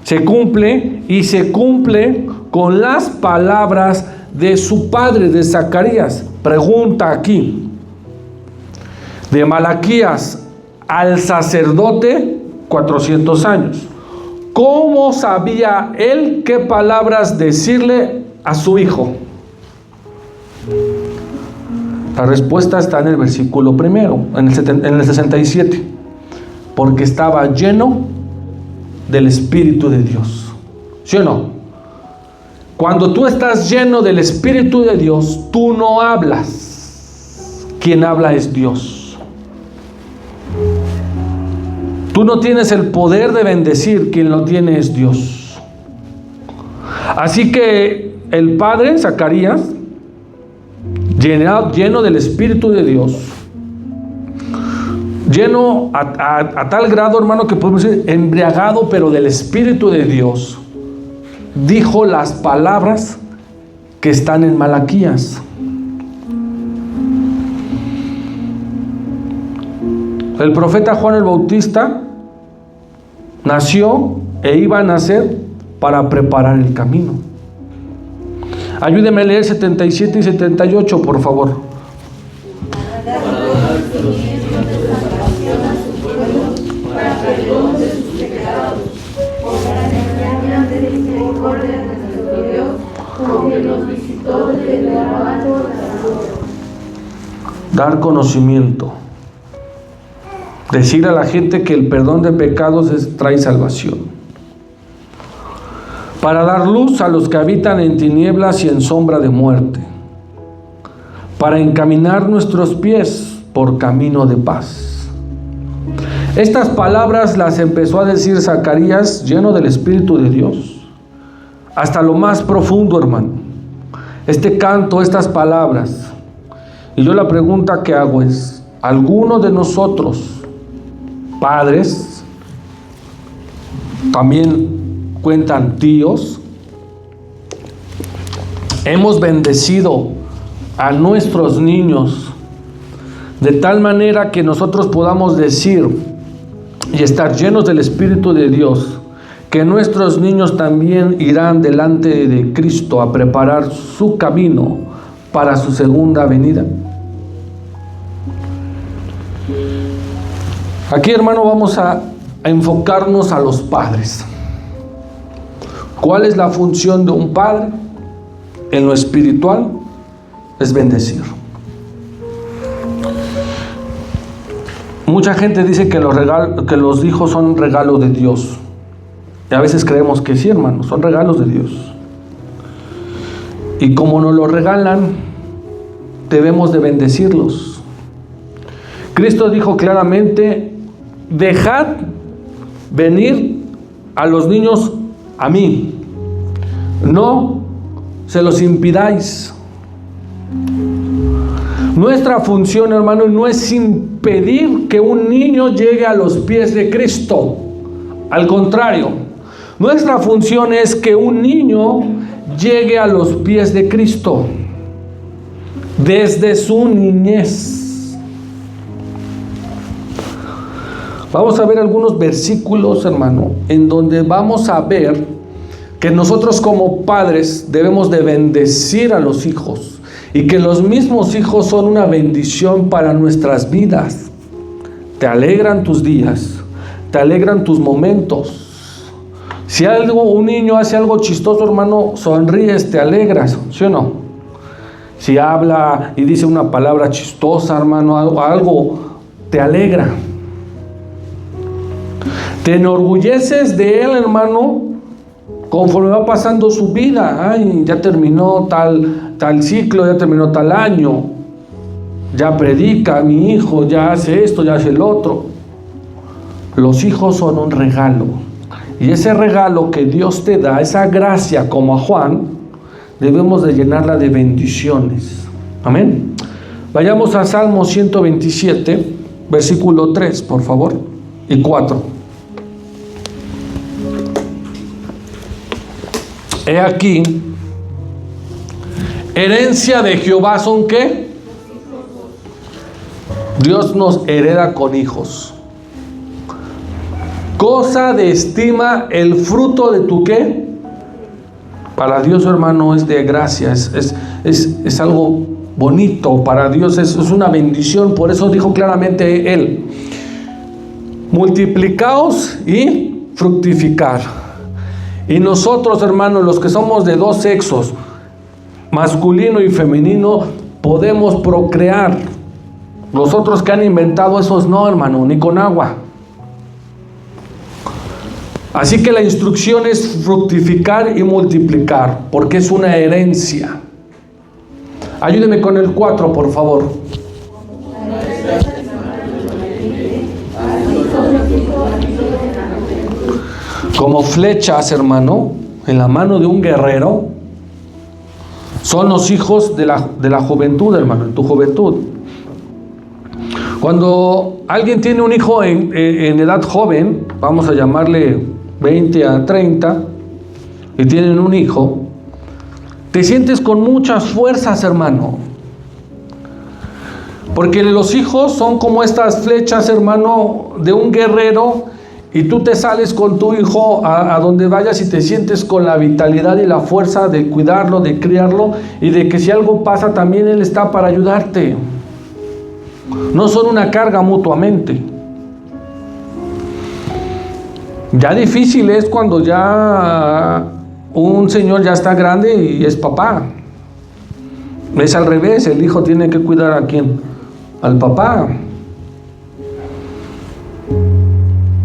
se cumple, y se cumple con las palabras de su padre, de Zacarías. Pregunta aquí, de Malaquías al sacerdote, 400 años. ¿Cómo sabía él qué palabras decirle a su hijo? La respuesta está en el versículo primero, en el 67. Porque estaba lleno del Espíritu de Dios. ¿Sí o no? Cuando tú estás lleno del Espíritu de Dios, tú no hablas. Quien habla es Dios. Tú no tienes el poder de bendecir, quien lo tiene es Dios. Así que el padre, Zacarías, lleno del Espíritu de Dios, lleno a tal grado, hermano, que podemos decir embriagado, pero del Espíritu de Dios, dijo las palabras que están en Malaquías. El profeta Juan el Bautista nació e iba a nacer para preparar el camino. Ayúdeme a leer 77 y 78, por favor. Dar conocimiento. Decir a la gente que el perdón de pecados trae salvación. Para dar luz a los que habitan en tinieblas y en sombra de muerte. Para encaminar nuestros pies por camino de paz. Estas palabras las empezó a decir Zacarías, lleno del Espíritu de Dios, hasta lo más profundo, hermano. Este canto, estas palabras. Y yo la pregunta que hago es, ¿alguno de nosotros, padres, también cuentan tíos, hemos bendecido a nuestros niños de tal manera que nosotros podamos decir y estar llenos del Espíritu de Dios, que nuestros niños también irán delante de Cristo a preparar su camino para su segunda venida? Aquí, hermano, vamos a enfocarnos a los padres. ¿Cuál es la función de un padre? En lo espiritual es bendecir. Mucha gente dice que los hijos son regalos de Dios. Y a veces creemos que sí, hermano, son regalos de Dios. Y como nos lo regalan, debemos de bendecirlos. Cristo dijo claramente: dejad venir a los niños a mí, no se los impidáis. Nuestra función, hermano, no es impedir que un niño llegue a los pies de Cristo. Al contrario, nuestra función es que un niño llegue a los pies de Cristo desde su niñez. Vamos a ver algunos versículos, hermano, en donde vamos a ver que nosotros como padres debemos de bendecir a los hijos. Y que los mismos hijos son una bendición para nuestras vidas. Te alegran tus días, te alegran tus momentos. Si un niño hace algo chistoso, hermano, sonríes, te alegras, ¿sí o no? Si habla y dice una palabra chistosa, hermano, algo te alegra. Te enorgulleces de él, hermano, conforme va pasando su vida. Ay, ya terminó tal ciclo, ya terminó tal año, ya predica mi hijo, ya hace esto, ya hace el otro. Los hijos son un regalo, y ese regalo que Dios te da, esa gracia, como a Juan, debemos de llenarla de bendiciones. Amén. Vayamos a Salmo 127, versículo 3, por favor, y 4. He aquí, herencia de Jehová son ¿qué? Dios nos hereda con hijos. Cosa de estima el fruto de tu ¿qué? Para Dios, hermano, es de gracia, es algo bonito. Para Dios es una bendición. Por eso dijo claramente Él: multiplicaos y fructificar. Y nosotros, hermanos, los que somos de dos sexos, masculino y femenino, podemos procrear. Los otros que han inventado esos no, hermano, ni con agua. Así que la instrucción es fructificar y multiplicar, porque es una herencia. Ayúdeme con el 4, por favor. Como flechas, hermano, en la mano de un guerrero, son los hijos de la juventud, hermano, en tu juventud. Cuando alguien tiene un hijo en edad joven, vamos a llamarle 20 a 30, y tienen un hijo, te sientes con muchas fuerzas, hermano. Porque los hijos son como estas flechas, hermano, de un guerrero. Y tú te sales con tu hijo a donde vayas y te sientes con la vitalidad y la fuerza de cuidarlo, de criarlo, y de que si algo pasa también él está para ayudarte. No son una carga mutuamente. Ya difícil es cuando ya un señor ya está grande y es papá. Es al revés, el hijo tiene que cuidar ¿a quién? Al papá.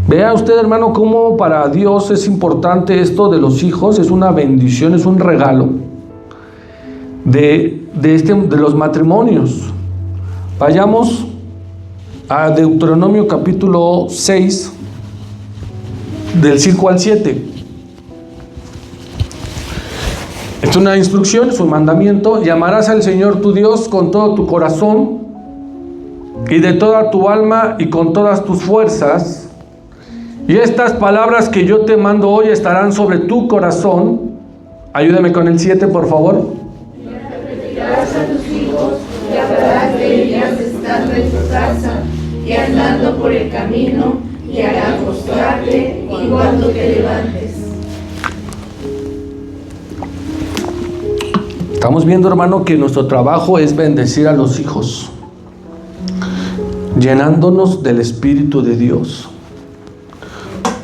Vea usted, hermano, cómo para Dios es importante esto de los hijos. Es una bendición, es un regalo de los matrimonios. Vayamos a Deuteronomio capítulo 6, del 5 al 7. Es una instrucción, es un mandamiento. Y amarás al Señor tu Dios con todo tu corazón y de toda tu alma y con todas tus fuerzas. Y estas palabras que yo te mando hoy estarán sobre tu corazón. Ayúdame con el 7, por favor. Y repetirás a tus hijos y hablarás de ellas estando en tu casa y andando por el camino y te hará acostarte y cuando te levantes. Estamos viendo, hermano, que nuestro trabajo es bendecir a los hijos, llenándonos del Espíritu de Dios.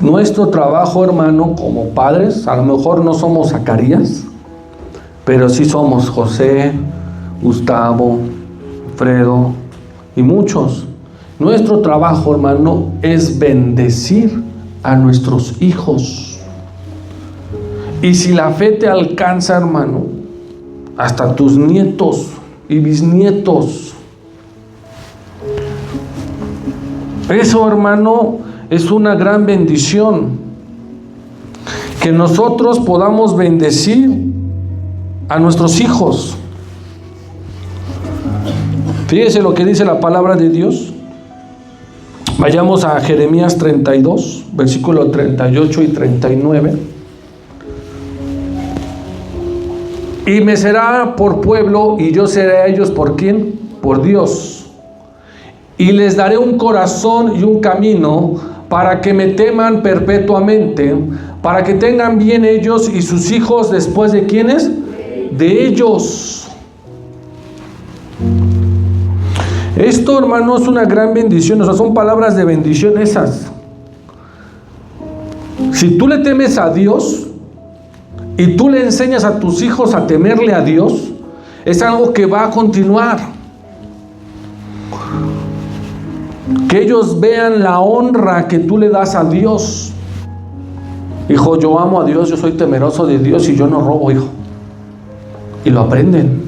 Nuestro trabajo, hermano, como padres, a lo mejor no somos Zacarías, pero sí somos José, Gustavo, Fredo y muchos. Nuestro trabajo, hermano, es bendecir a nuestros hijos. Y si la fe te alcanza, hermano, hasta tus nietos y bisnietos. Eso, hermano, es una gran bendición. Que nosotros podamos bendecir a nuestros hijos. Fíjese lo que dice la palabra de Dios. Vayamos a Jeremías 32, versículos 38 y 39. Y me será por pueblo, y yo seré a ellos por ¿quién? Por Dios. Y les daré un corazón y un camino para que me teman perpetuamente, para que tengan bien ellos y sus hijos después de ¿quiénes? De ellos. Esto, hermano, es una gran bendición. O sea, son palabras de bendición esas. Si tú le temes a Dios y tú le enseñas a tus hijos a temerle a Dios, es algo que va a continuar. Que ellos vean la honra que tú le das a Dios. Hijo, yo amo a Dios, yo soy temeroso de Dios y yo no robo, hijo. Y lo aprenden.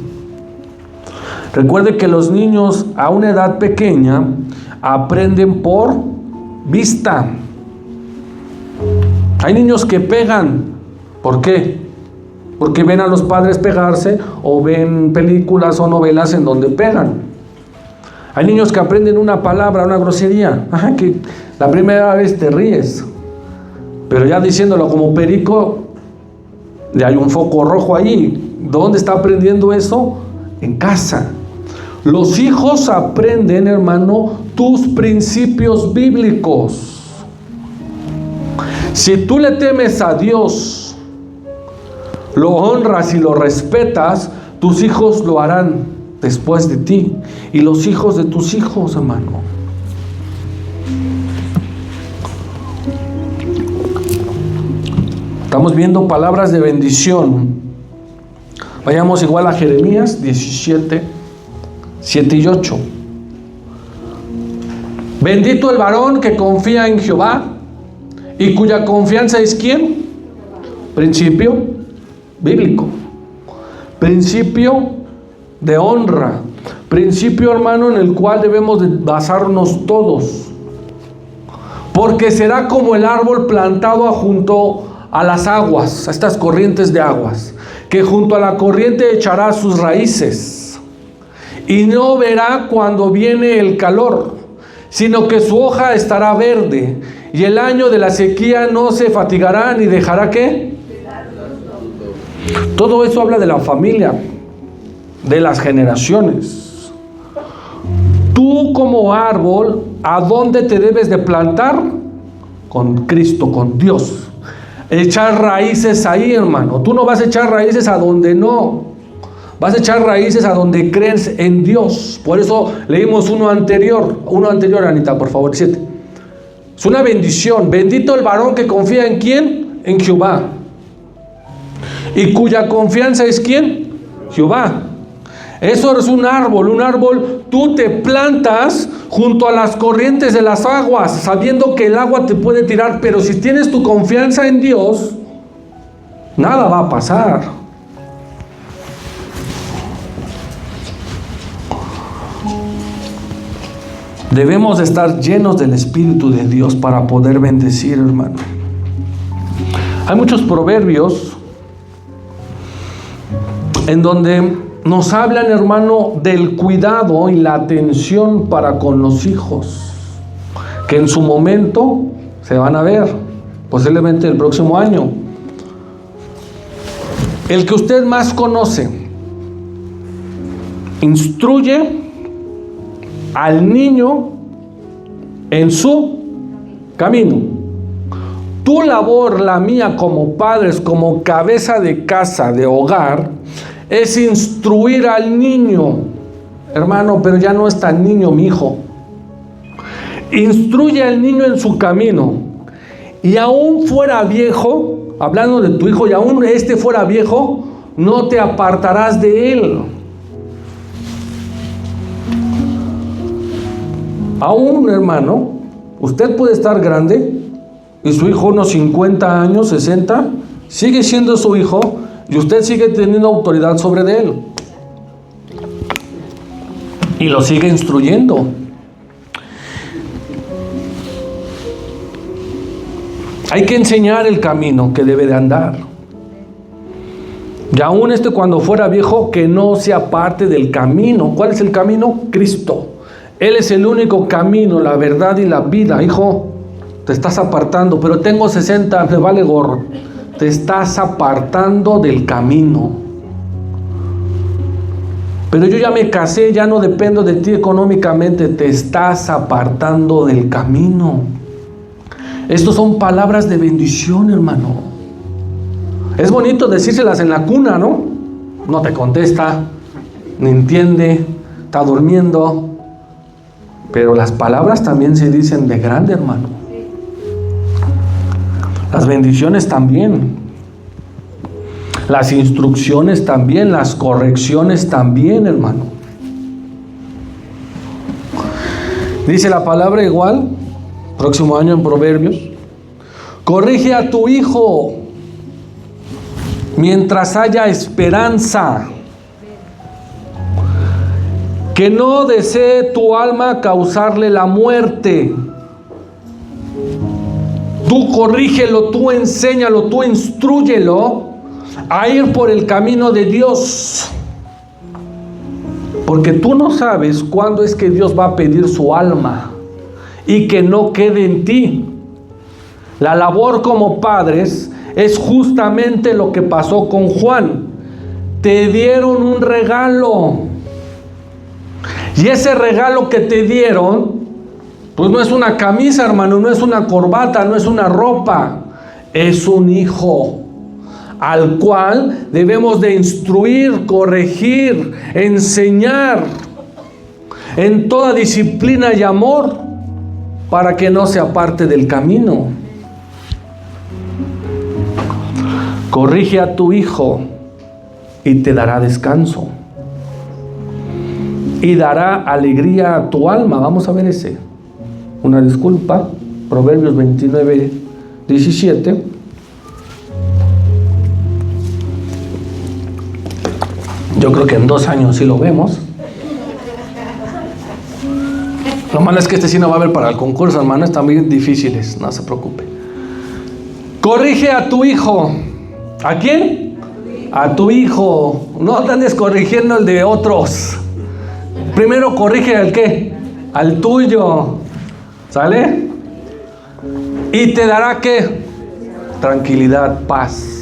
Recuerde que los niños a una edad pequeña aprenden por vista. Hay niños que pegan. ¿Por qué? Porque ven a los padres pegarse o ven películas o novelas en donde pegan. Hay niños que aprenden una palabra, una grosería. Ajá, que la primera vez te ríes, pero ya diciéndolo como perico, ya hay un foco rojo ahí. ¿Dónde está aprendiendo eso? En casa. Los hijos aprenden, hermano, tus principios bíblicos. Si tú le temes a Dios, lo honras y lo respetas, tus hijos lo harán después de ti y los hijos de tus hijos, hermano. Estamos viendo palabras de bendición. Vayamos igual a Jeremías 17, 7 y 8. Bendito el varón que confía en Jehová y cuya confianza es ¿quién? Principio bíblico. Principio de honra. Principio, hermano, en el cual debemos de basarnos todos. Porque será como el árbol plantado junto a las aguas, a estas corrientes de aguas, que junto a la corriente echará sus raíces y no verá cuando viene el calor, sino que su hoja estará verde y el año de la sequía no se fatigará ni dejará ¿qué? Todo eso habla de la familia, de las generaciones. Tú como árbol, ¿a dónde te debes de plantar? Con Cristo, con Dios. Echar raíces ahí, hermano. Tú no vas a echar raíces a donde no. Vas a echar raíces a donde crees en Dios. Por eso leímos uno anterior, Anita, por favor, 7. Es una bendición. Bendito el varón que confía en ¿quién? En Jehová. Y cuya confianza es ¿quién? Jehová. Eso es un árbol, tú te plantas junto a las corrientes de las aguas, sabiendo que el agua te puede tirar, pero si tienes tu confianza en Dios, nada va a pasar. Debemos de estar llenos del Espíritu de Dios para poder bendecir, hermano. Hay muchos proverbios en donde nos hablan, hermano, del cuidado y la atención para con los hijos, que en su momento se van a ver, posiblemente el próximo año. El que usted más conoce, instruye al niño en su camino. Tu labor, la mía como padres, como cabeza de casa, de hogar, es instruir al niño. Hermano, pero ya no es tan niño mi hijo. Instruye al niño en su camino. Y aún fuera viejo, hablando de tu hijo, y aún fuera viejo, no te apartarás de él. Aún, hermano, usted puede estar grande y su hijo unos 50 años, 60, sigue siendo su hijo y usted sigue teniendo autoridad sobre él. Y lo sigue instruyendo. Hay que enseñar el camino que debe de andar. Y aún cuando fuera viejo, que no se aparte del camino. ¿Cuál es el camino? Cristo. Él es el único camino, la verdad y la vida. Hijo, te estás apartando, pero tengo 60, me vale gorro. Te estás apartando del camino. Pero yo ya me casé, ya no dependo de ti económicamente. Te estás apartando del camino. Estas son palabras de bendición, hermano. Es bonito decírselas en la cuna, ¿no? No te contesta, ni entiende, está durmiendo. Pero las palabras también se dicen de grande, hermano. Las bendiciones también. Las instrucciones también, las correcciones también, hermano. Dice la palabra igual, próximo año en Proverbios: corrige a tu hijo mientras haya esperanza, que no desee tu alma causarle la muerte. Tú corrígelo, tú enséñalo, tú instrúyelo a ir por el camino de Dios. Porque tú no sabes cuándo es que Dios va a pedir su alma y que no quede en ti. La labor como padres es justamente lo que pasó con Juan. Te dieron un regalo. Y ese regalo que te dieron, pues no es una camisa, hermano, no es una corbata, no es una ropa. Es un hijo al cual debemos de instruir, corregir, enseñar en toda disciplina y amor para que no se aparte del camino. Corrige a tu hijo y te dará descanso y dará alegría a tu alma. Vamos a ver ese. Una disculpa. Proverbios 29, 17. Yo creo que en 2 años sí lo vemos. Lo malo es que sí no va a haber para el concurso, hermano. Están bien difíciles, no se preocupe. Corrige a tu hijo. ¿A quién? A tu hijo. No te andes corrigiendo el de otros. Primero corrige al ¿qué? Al tuyo. ¿Sale? Y te dará ¿qué? Tranquilidad, paz.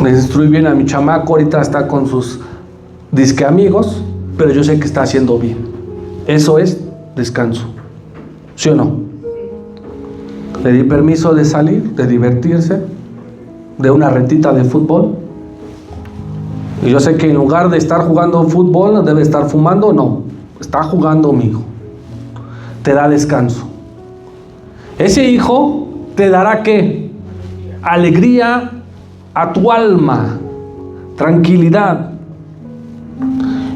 Les instruí bien a mi chamaco. Ahorita está con sus disque amigos, pero yo sé que está haciendo bien. Eso es descanso. ¿Sí o no? Le di permiso de salir, de divertirse, de una retita de fútbol. Y yo sé que en lugar de estar jugando fútbol, debe estar fumando. No, está jugando mi hijo. Te da descanso. Ese hijo te dará ¿qué? Alegría a tu alma, tranquilidad.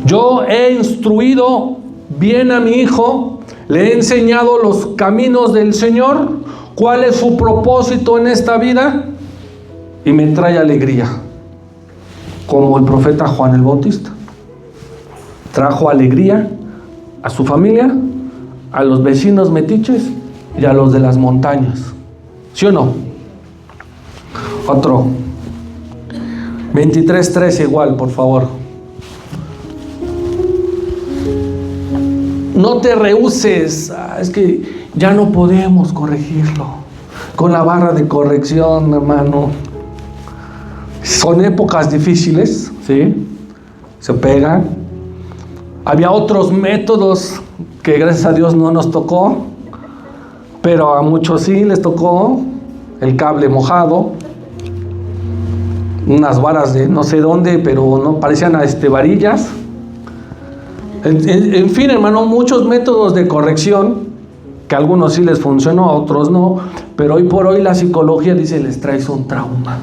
Yo he instruido bien a mi hijo, le he enseñado los caminos del Señor, cuál es su propósito en esta vida, y me trae alegría. Como el profeta Juan el Bautista trajo alegría a su familia, a los vecinos metiches y a los de las montañas. ¿Sí o no? Otro 23:13 igual, por favor. No te rehúses. Es que ya no podemos corregirlo con la barra de corrección, hermano. Son épocas difíciles, ¿sí? Se pegan. Había otros métodos que gracias a Dios no nos tocó. Pero a muchos sí les tocó el cable mojado, unas varas de no sé dónde, pero no parecían varillas. En fin, hermano, muchos métodos de corrección, que a algunos sí les funcionó, a otros no, pero hoy por hoy la psicología dice, les traes un trauma,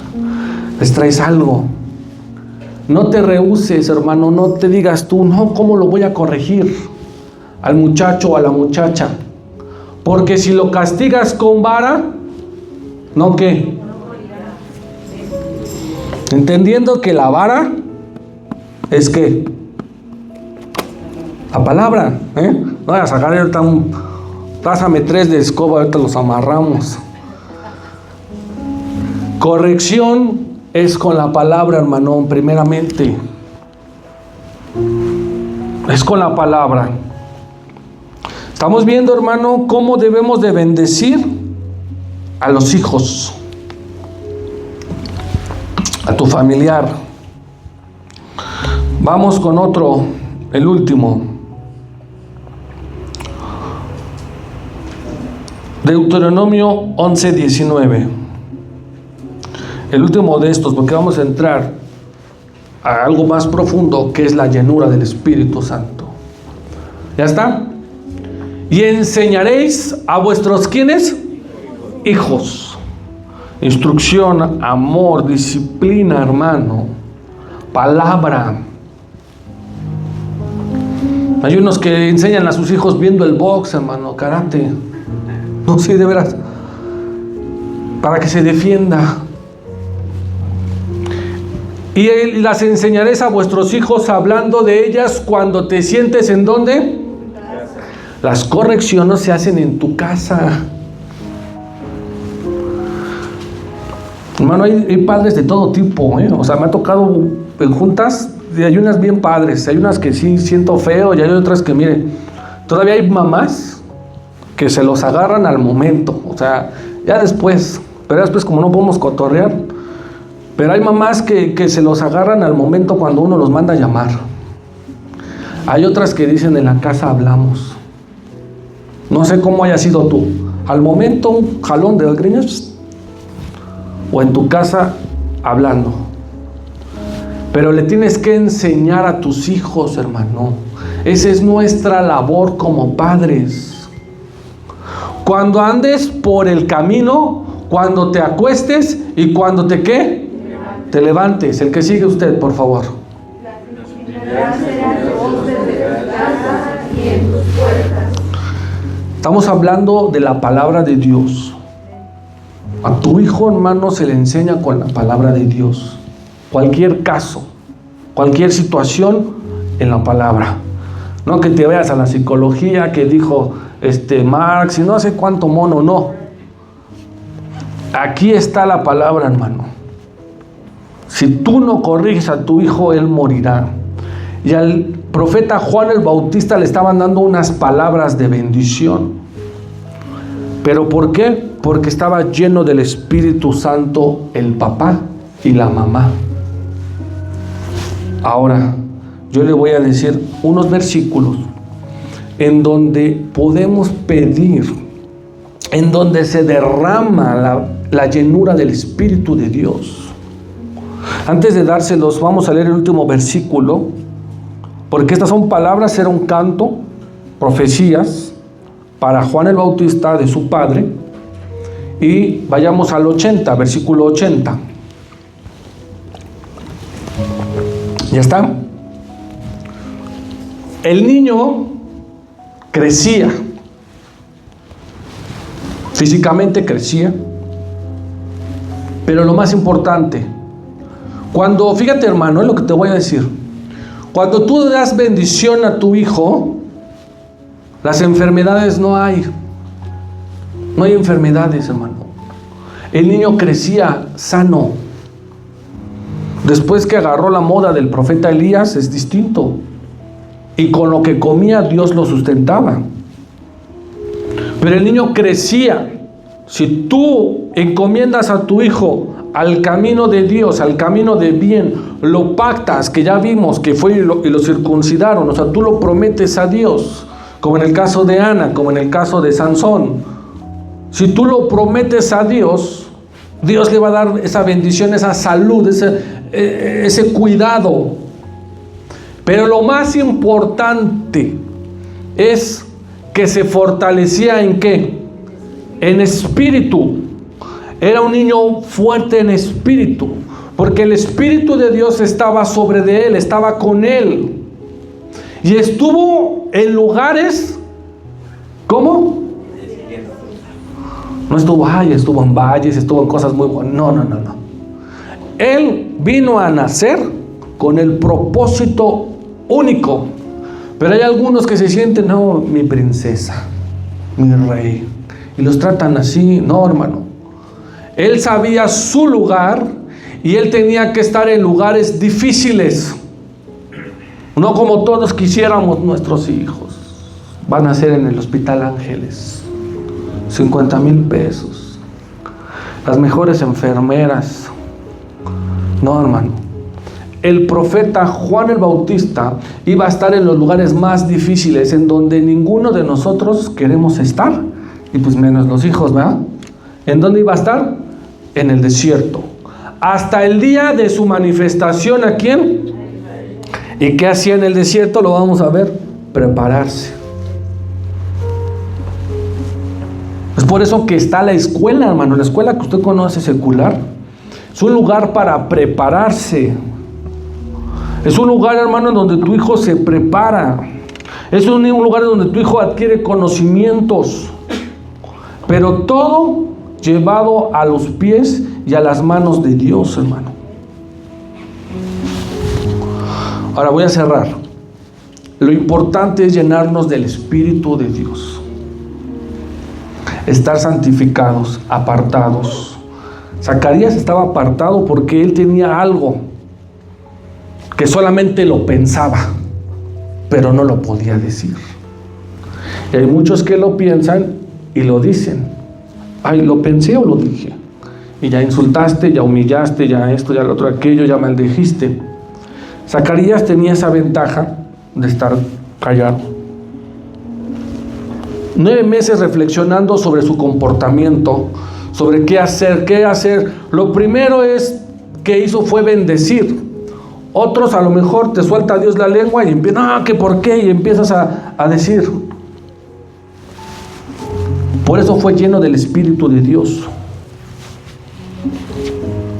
les traes algo. No te rehúses, hermano, no te digas tú, no, ¿cómo lo voy a corregir al muchacho o a la muchacha? Porque si lo castigas con vara, ¿no qué? Entendiendo que la vara es que la palabra, no voy a sacar ahorita pásame 3 de escoba, ahorita los amarramos. Corrección es con la palabra, hermano, primeramente. Es con la palabra. Estamos viendo, hermano, cómo debemos de bendecir a los hijos, a tu familiar. Vamos con otro, el último. Deuteronomio 11:19. El último de estos, porque vamos a entrar a algo más profundo, que es la llenura del Espíritu Santo. ¿Ya está? Y enseñaréis a vuestros, ¿quiénes? Hijos. Instrucción, amor, disciplina, hermano. Palabra. Hay unos que enseñan a sus hijos viendo el box, hermano, karate. No, sí, de veras. Para que se defienda. Y las enseñaréis a vuestros hijos hablando de ellas cuando te sientes ¿en dónde? Las correcciones se hacen en tu casa. Hermano, hay padres de todo tipo, O sea, me ha tocado en juntas, y hay unas bien padres, hay unas que sí siento feo, y hay otras que, mire, todavía hay mamás que se los agarran al momento, o sea, ya después, pero después como no podemos cotorrear, pero hay mamás que se los agarran al momento cuando uno los manda a llamar. Hay otras que dicen, en la casa hablamos. No sé cómo haya sido tú, al momento un jalón de greñas, o en tu casa hablando. Pero le tienes que enseñar a tus hijos, hermano. Esa es nuestra labor como padres. Cuando andes por el camino, cuando te acuestes y cuando te ¿qué? Te levantes. El que sigue usted, por favor. Estamos hablando de la palabra de Dios. A tu hijo, hermano, se le enseña con la palabra de Dios. Cualquier caso, cualquier situación, en la palabra. No que te veas a la psicología que dijo Marx y no sé cuánto mono, no. Aquí está la palabra, hermano. Si tú no corriges a tu hijo, él morirá. Y al profeta Juan el Bautista le estaban dando unas palabras de bendición. ¿Pero por qué? Porque estaba lleno del Espíritu Santo el papá y la mamá. Ahora, yo le voy a decir unos versículos en donde podemos pedir, en donde se derrama la llenura del Espíritu de Dios. Antes de dárselos, vamos a leer el último versículo, porque estas son palabras, era un canto, profecías, para Juan el Bautista de su padre. Y vayamos al 80, versículo 80. ¿Ya está? El niño crecía, físicamente crecía, pero lo más importante, fíjate, hermano, es lo que te voy a decir, cuando tú das bendición a tu hijo, las enfermedades no hay enfermedades, hermano. El niño crecía sano. Después que agarró la moda del profeta Elías, es distinto. Y con lo que comía, Dios lo sustentaba. Pero el niño crecía. Si tú encomiendas a tu hijo al camino de Dios, al camino de bien, lo pactas, que ya vimos que fue y lo circuncidaron, o sea, tú lo prometes a Dios, como en el caso de Ana, como en el caso de Sansón. Si tú lo prometes a Dios, Dios le va a dar esa bendición, esa salud, ese cuidado. Pero lo más importante es que se fortalecía ¿en qué? En espíritu. Era un niño fuerte en espíritu, porque el Espíritu de Dios estaba sobre de él, estaba con él. Y estuvo en lugares, ¿cómo? No estuvo, estuvo en valles, estuvo en cosas muy buenas. No. Él vino a nacer con el propósito único. Pero hay algunos que se sienten, no, mi princesa, mi rey, y los tratan así. No, hermano. Él sabía su lugar y él tenía que estar en lugares difíciles. No como todos quisiéramos nuestros hijos. Van a ser en el Hospital Ángeles, 50,000 pesos, las mejores enfermeras. No, hermano. El profeta Juan el Bautista iba a estar en los lugares más difíciles, en donde ninguno de nosotros queremos estar, y pues menos los hijos, ¿verdad? ¿En dónde iba a estar? En el desierto. Hasta el día de su manifestación, ¿a quién? ¿Y qué hacía en el desierto? Lo vamos a ver. Prepararse. Es por eso que está la escuela, hermano. La escuela que usted conoce secular es un lugar para prepararse. Es un lugar, hermano, en donde tu hijo se prepara. Es un lugar en donde tu hijo adquiere conocimientos. Pero todo llevado a los pies y a las manos de Dios, hermano. Ahora voy a cerrar. Lo importante es llenarnos del Espíritu de Dios. Estar santificados, apartados. Zacarías estaba apartado porque él tenía algo que solamente lo pensaba, pero no lo podía decir. Y hay muchos que lo piensan y lo dicen. Lo pensé o lo dije. Y ya insultaste, ya humillaste, ya esto, ya lo otro, aquello, ya maldijiste. Zacarías tenía esa ventaja de estar callado. 9 meses reflexionando sobre su comportamiento, sobre qué hacer. Lo primero que hizo fue bendecir. Otros a lo mejor te suelta Dios la lengua y empiezan, ¿qué por qué? Y empiezas a decir. Por eso fue lleno del Espíritu de Dios.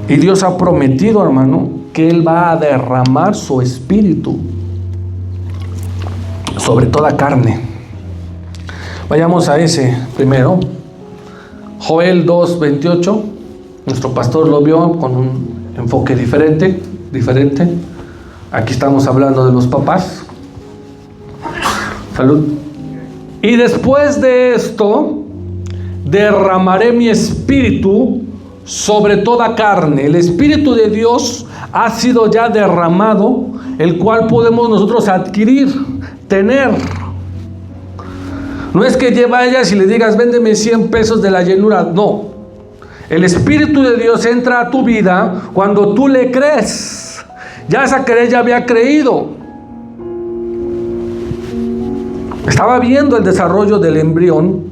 Y Dios ha prometido, hermano, que Él va a derramar su Espíritu sobre toda carne. Vayamos a ese primero. Joel 2:28. Nuestro pastor lo vio con un enfoque diferente. Aquí estamos hablando de los papás. Salud. Y después de esto, derramaré mi espíritu sobre toda carne. El Espíritu de Dios ha sido ya derramado, el cual podemos nosotros adquirir, tener. No es que vayas y le digas, véndeme 100 pesos de la llenura. No. El Espíritu de Dios entra a tu vida cuando tú le crees. Ya Zacarías ya había creído. Estaba viendo el desarrollo del embrión,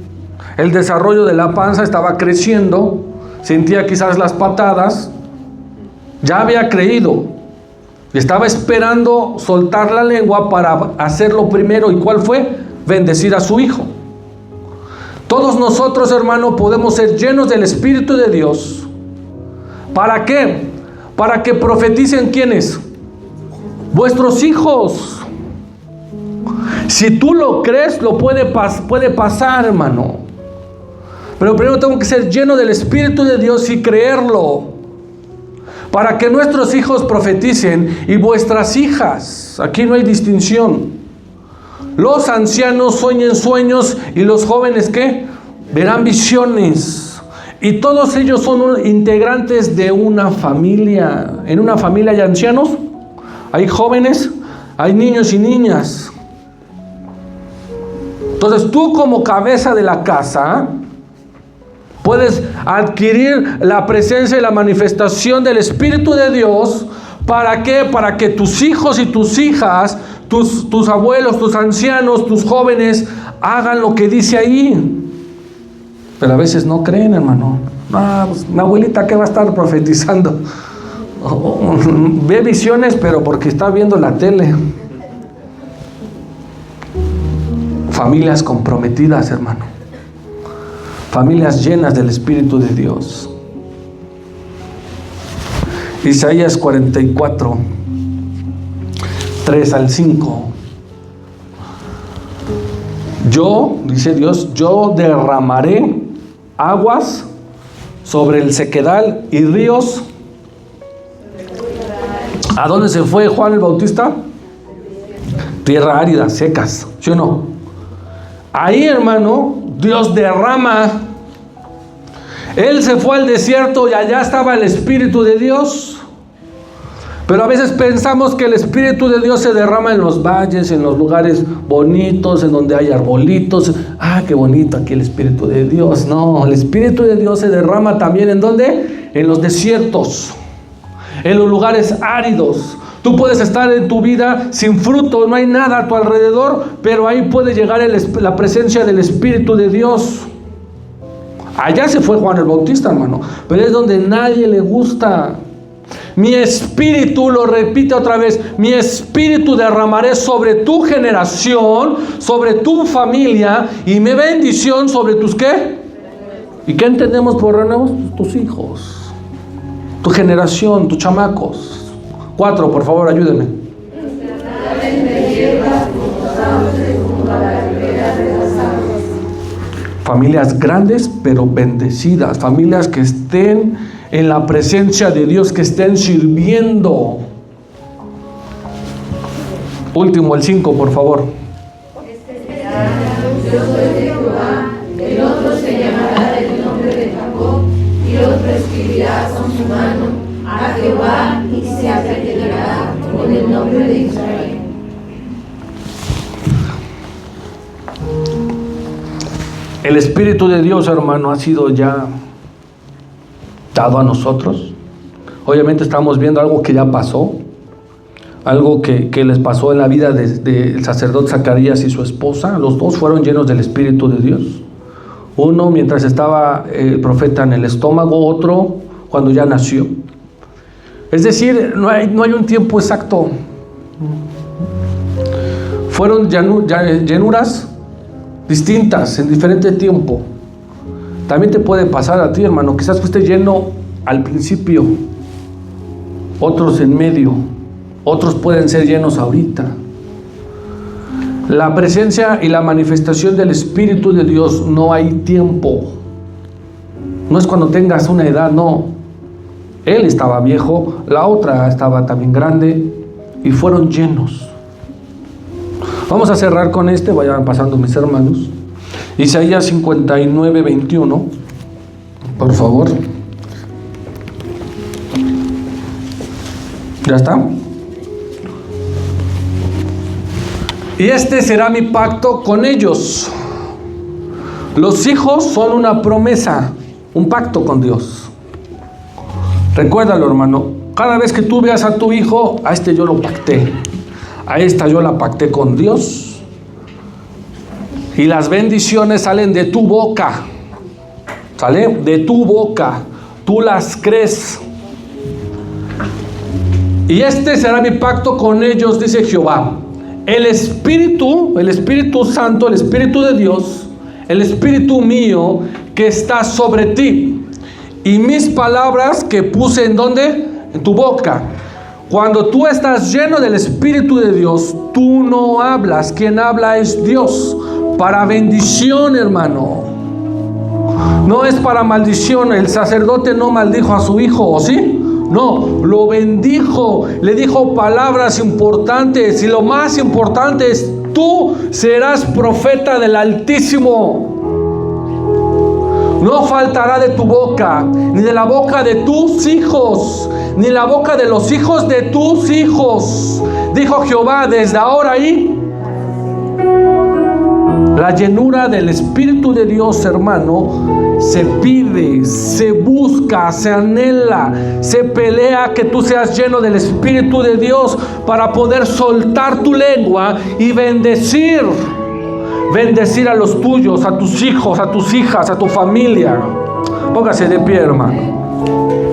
el desarrollo de la panza, estaba creciendo, sentía quizás las patadas, ya había creído. Estaba esperando soltar la lengua para hacerlo primero. ¿Y cuál fue? Bendecir a su hijo. Todos nosotros, hermano, podemos ser llenos del Espíritu de Dios. ¿Para qué? Para que profeticen ¿quiénes? Vuestros hijos. Si tú lo crees, lo puede pasar, hermano. Pero primero tengo que ser lleno del Espíritu de Dios y creerlo. Para que nuestros hijos profeticen y vuestras hijas. Aquí no hay distinción. Los ancianos sueñen sueños y los jóvenes ¿qué? Verán visiones. Y todos ellos son integrantes de una familia. En una familia hay ancianos, hay jóvenes, hay niños y niñas. Entonces tú como cabeza de la casa puedes adquirir la presencia y la manifestación del Espíritu de Dios. ¿Para qué? Para que tus hijos y tus hijas, tus abuelos, tus ancianos, tus jóvenes hagan lo que dice ahí. Pero a veces no creen, hermano. Pues, mi abuelita, ¿qué va a estar profetizando? Ve visiones, pero porque está viendo la tele. Familias comprometidas, hermano. Familias llenas del Espíritu de Dios. Isaías 44, 3 al 5. Yo, dice Dios, yo derramaré aguas sobre el sequedal y ríos. ¿A dónde se fue Juan el Bautista? Tierra árida, secas, ¿sí o no? Ahí, hermano, Dios derrama. Él se fue al desierto y allá estaba el Espíritu de Dios. Pero a veces pensamos que el Espíritu de Dios se derrama en los valles, en los lugares bonitos, en donde hay arbolitos. Qué bonito aquí el Espíritu de Dios. No, el Espíritu de Dios se derrama también ¿en dónde? En los desiertos, en los lugares áridos. Tú puedes estar en tu vida sin fruto, no hay nada a tu alrededor, pero ahí puede llegar la presencia del Espíritu de Dios. Allá se fue Juan el Bautista, hermano, pero es donde nadie le gusta. Mi espíritu, lo repite otra vez, mi espíritu derramaré sobre tu generación, sobre tu familia, y mi bendición sobre tus ¿qué? ¿Y qué entendemos por renuevos? Tus hijos, tu generación, tus chamacos. 4, por favor, ayúdenme. Familias grandes pero bendecidas, familias que estén en la presencia de Dios, que estén sirviendo. Último, el 5, por favor. Yo soy de Jehová, el otro se llamará del nombre de Jacob, y otro escribirá con su mano a Jehová y se apellidará con el nombre de Israel. El Espíritu de Dios, hermano, ha sido ya dado a nosotros. Obviamente estamos viendo algo que ya pasó, algo que les pasó en la vida del sacerdote Zacarías y su esposa. Los dos fueron llenos del Espíritu de Dios. Uno mientras estaba el profeta en el estómago, otro cuando ya nació. Es decir, no hay un tiempo exacto. Fueron llenuras distintas en diferente tiempo. También te puede pasar a ti, hermano. Quizás fuiste lleno al principio, otros en medio, otros pueden ser llenos ahorita. La presencia y la manifestación del Espíritu de Dios no hay tiempo. No es cuando tengas una edad, no. Él estaba viejo, la otra estaba también grande y fueron llenos. Vamos a cerrar con vayan pasando mis hermanos. Isaías 59, 21, por favor. ¿Ya está? Y este será mi pacto con ellos. Los hijos son una promesa, un pacto con Dios. Recuérdalo, hermano. Cada vez que tú veas a tu hijo, a este yo lo pacté, a esta yo la pacté con Dios. Y las bendiciones salen de tu boca. ¿Sale? De tu boca. Tú las crees. Y este será mi pacto con ellos, dice Jehová. El Espíritu Santo, el Espíritu de Dios, el Espíritu mío que está sobre ti. Y mis palabras que puse ¿en dónde? En tu boca. Cuando tú estás lleno del Espíritu de Dios, tú no hablas. Quien habla es Dios. Para bendición, hermano. No es para maldición. El sacerdote no maldijo a su hijo, ¿o sí? No, lo bendijo. Le dijo palabras importantes. Y lo más importante es: tú serás profeta del Altísimo. No faltará de tu boca, ni de la boca de tus hijos, ni la boca de los hijos de tus hijos. Dijo Jehová, desde ahora y la llenura del Espíritu de Dios, hermano, se pide, se busca, se anhela, se pelea que tú seas lleno del Espíritu de Dios para poder soltar tu lengua y bendecir. bendecir a los tuyos, a tus hijos, a tus hijas, a tu familia. Póngase de pie, hermano.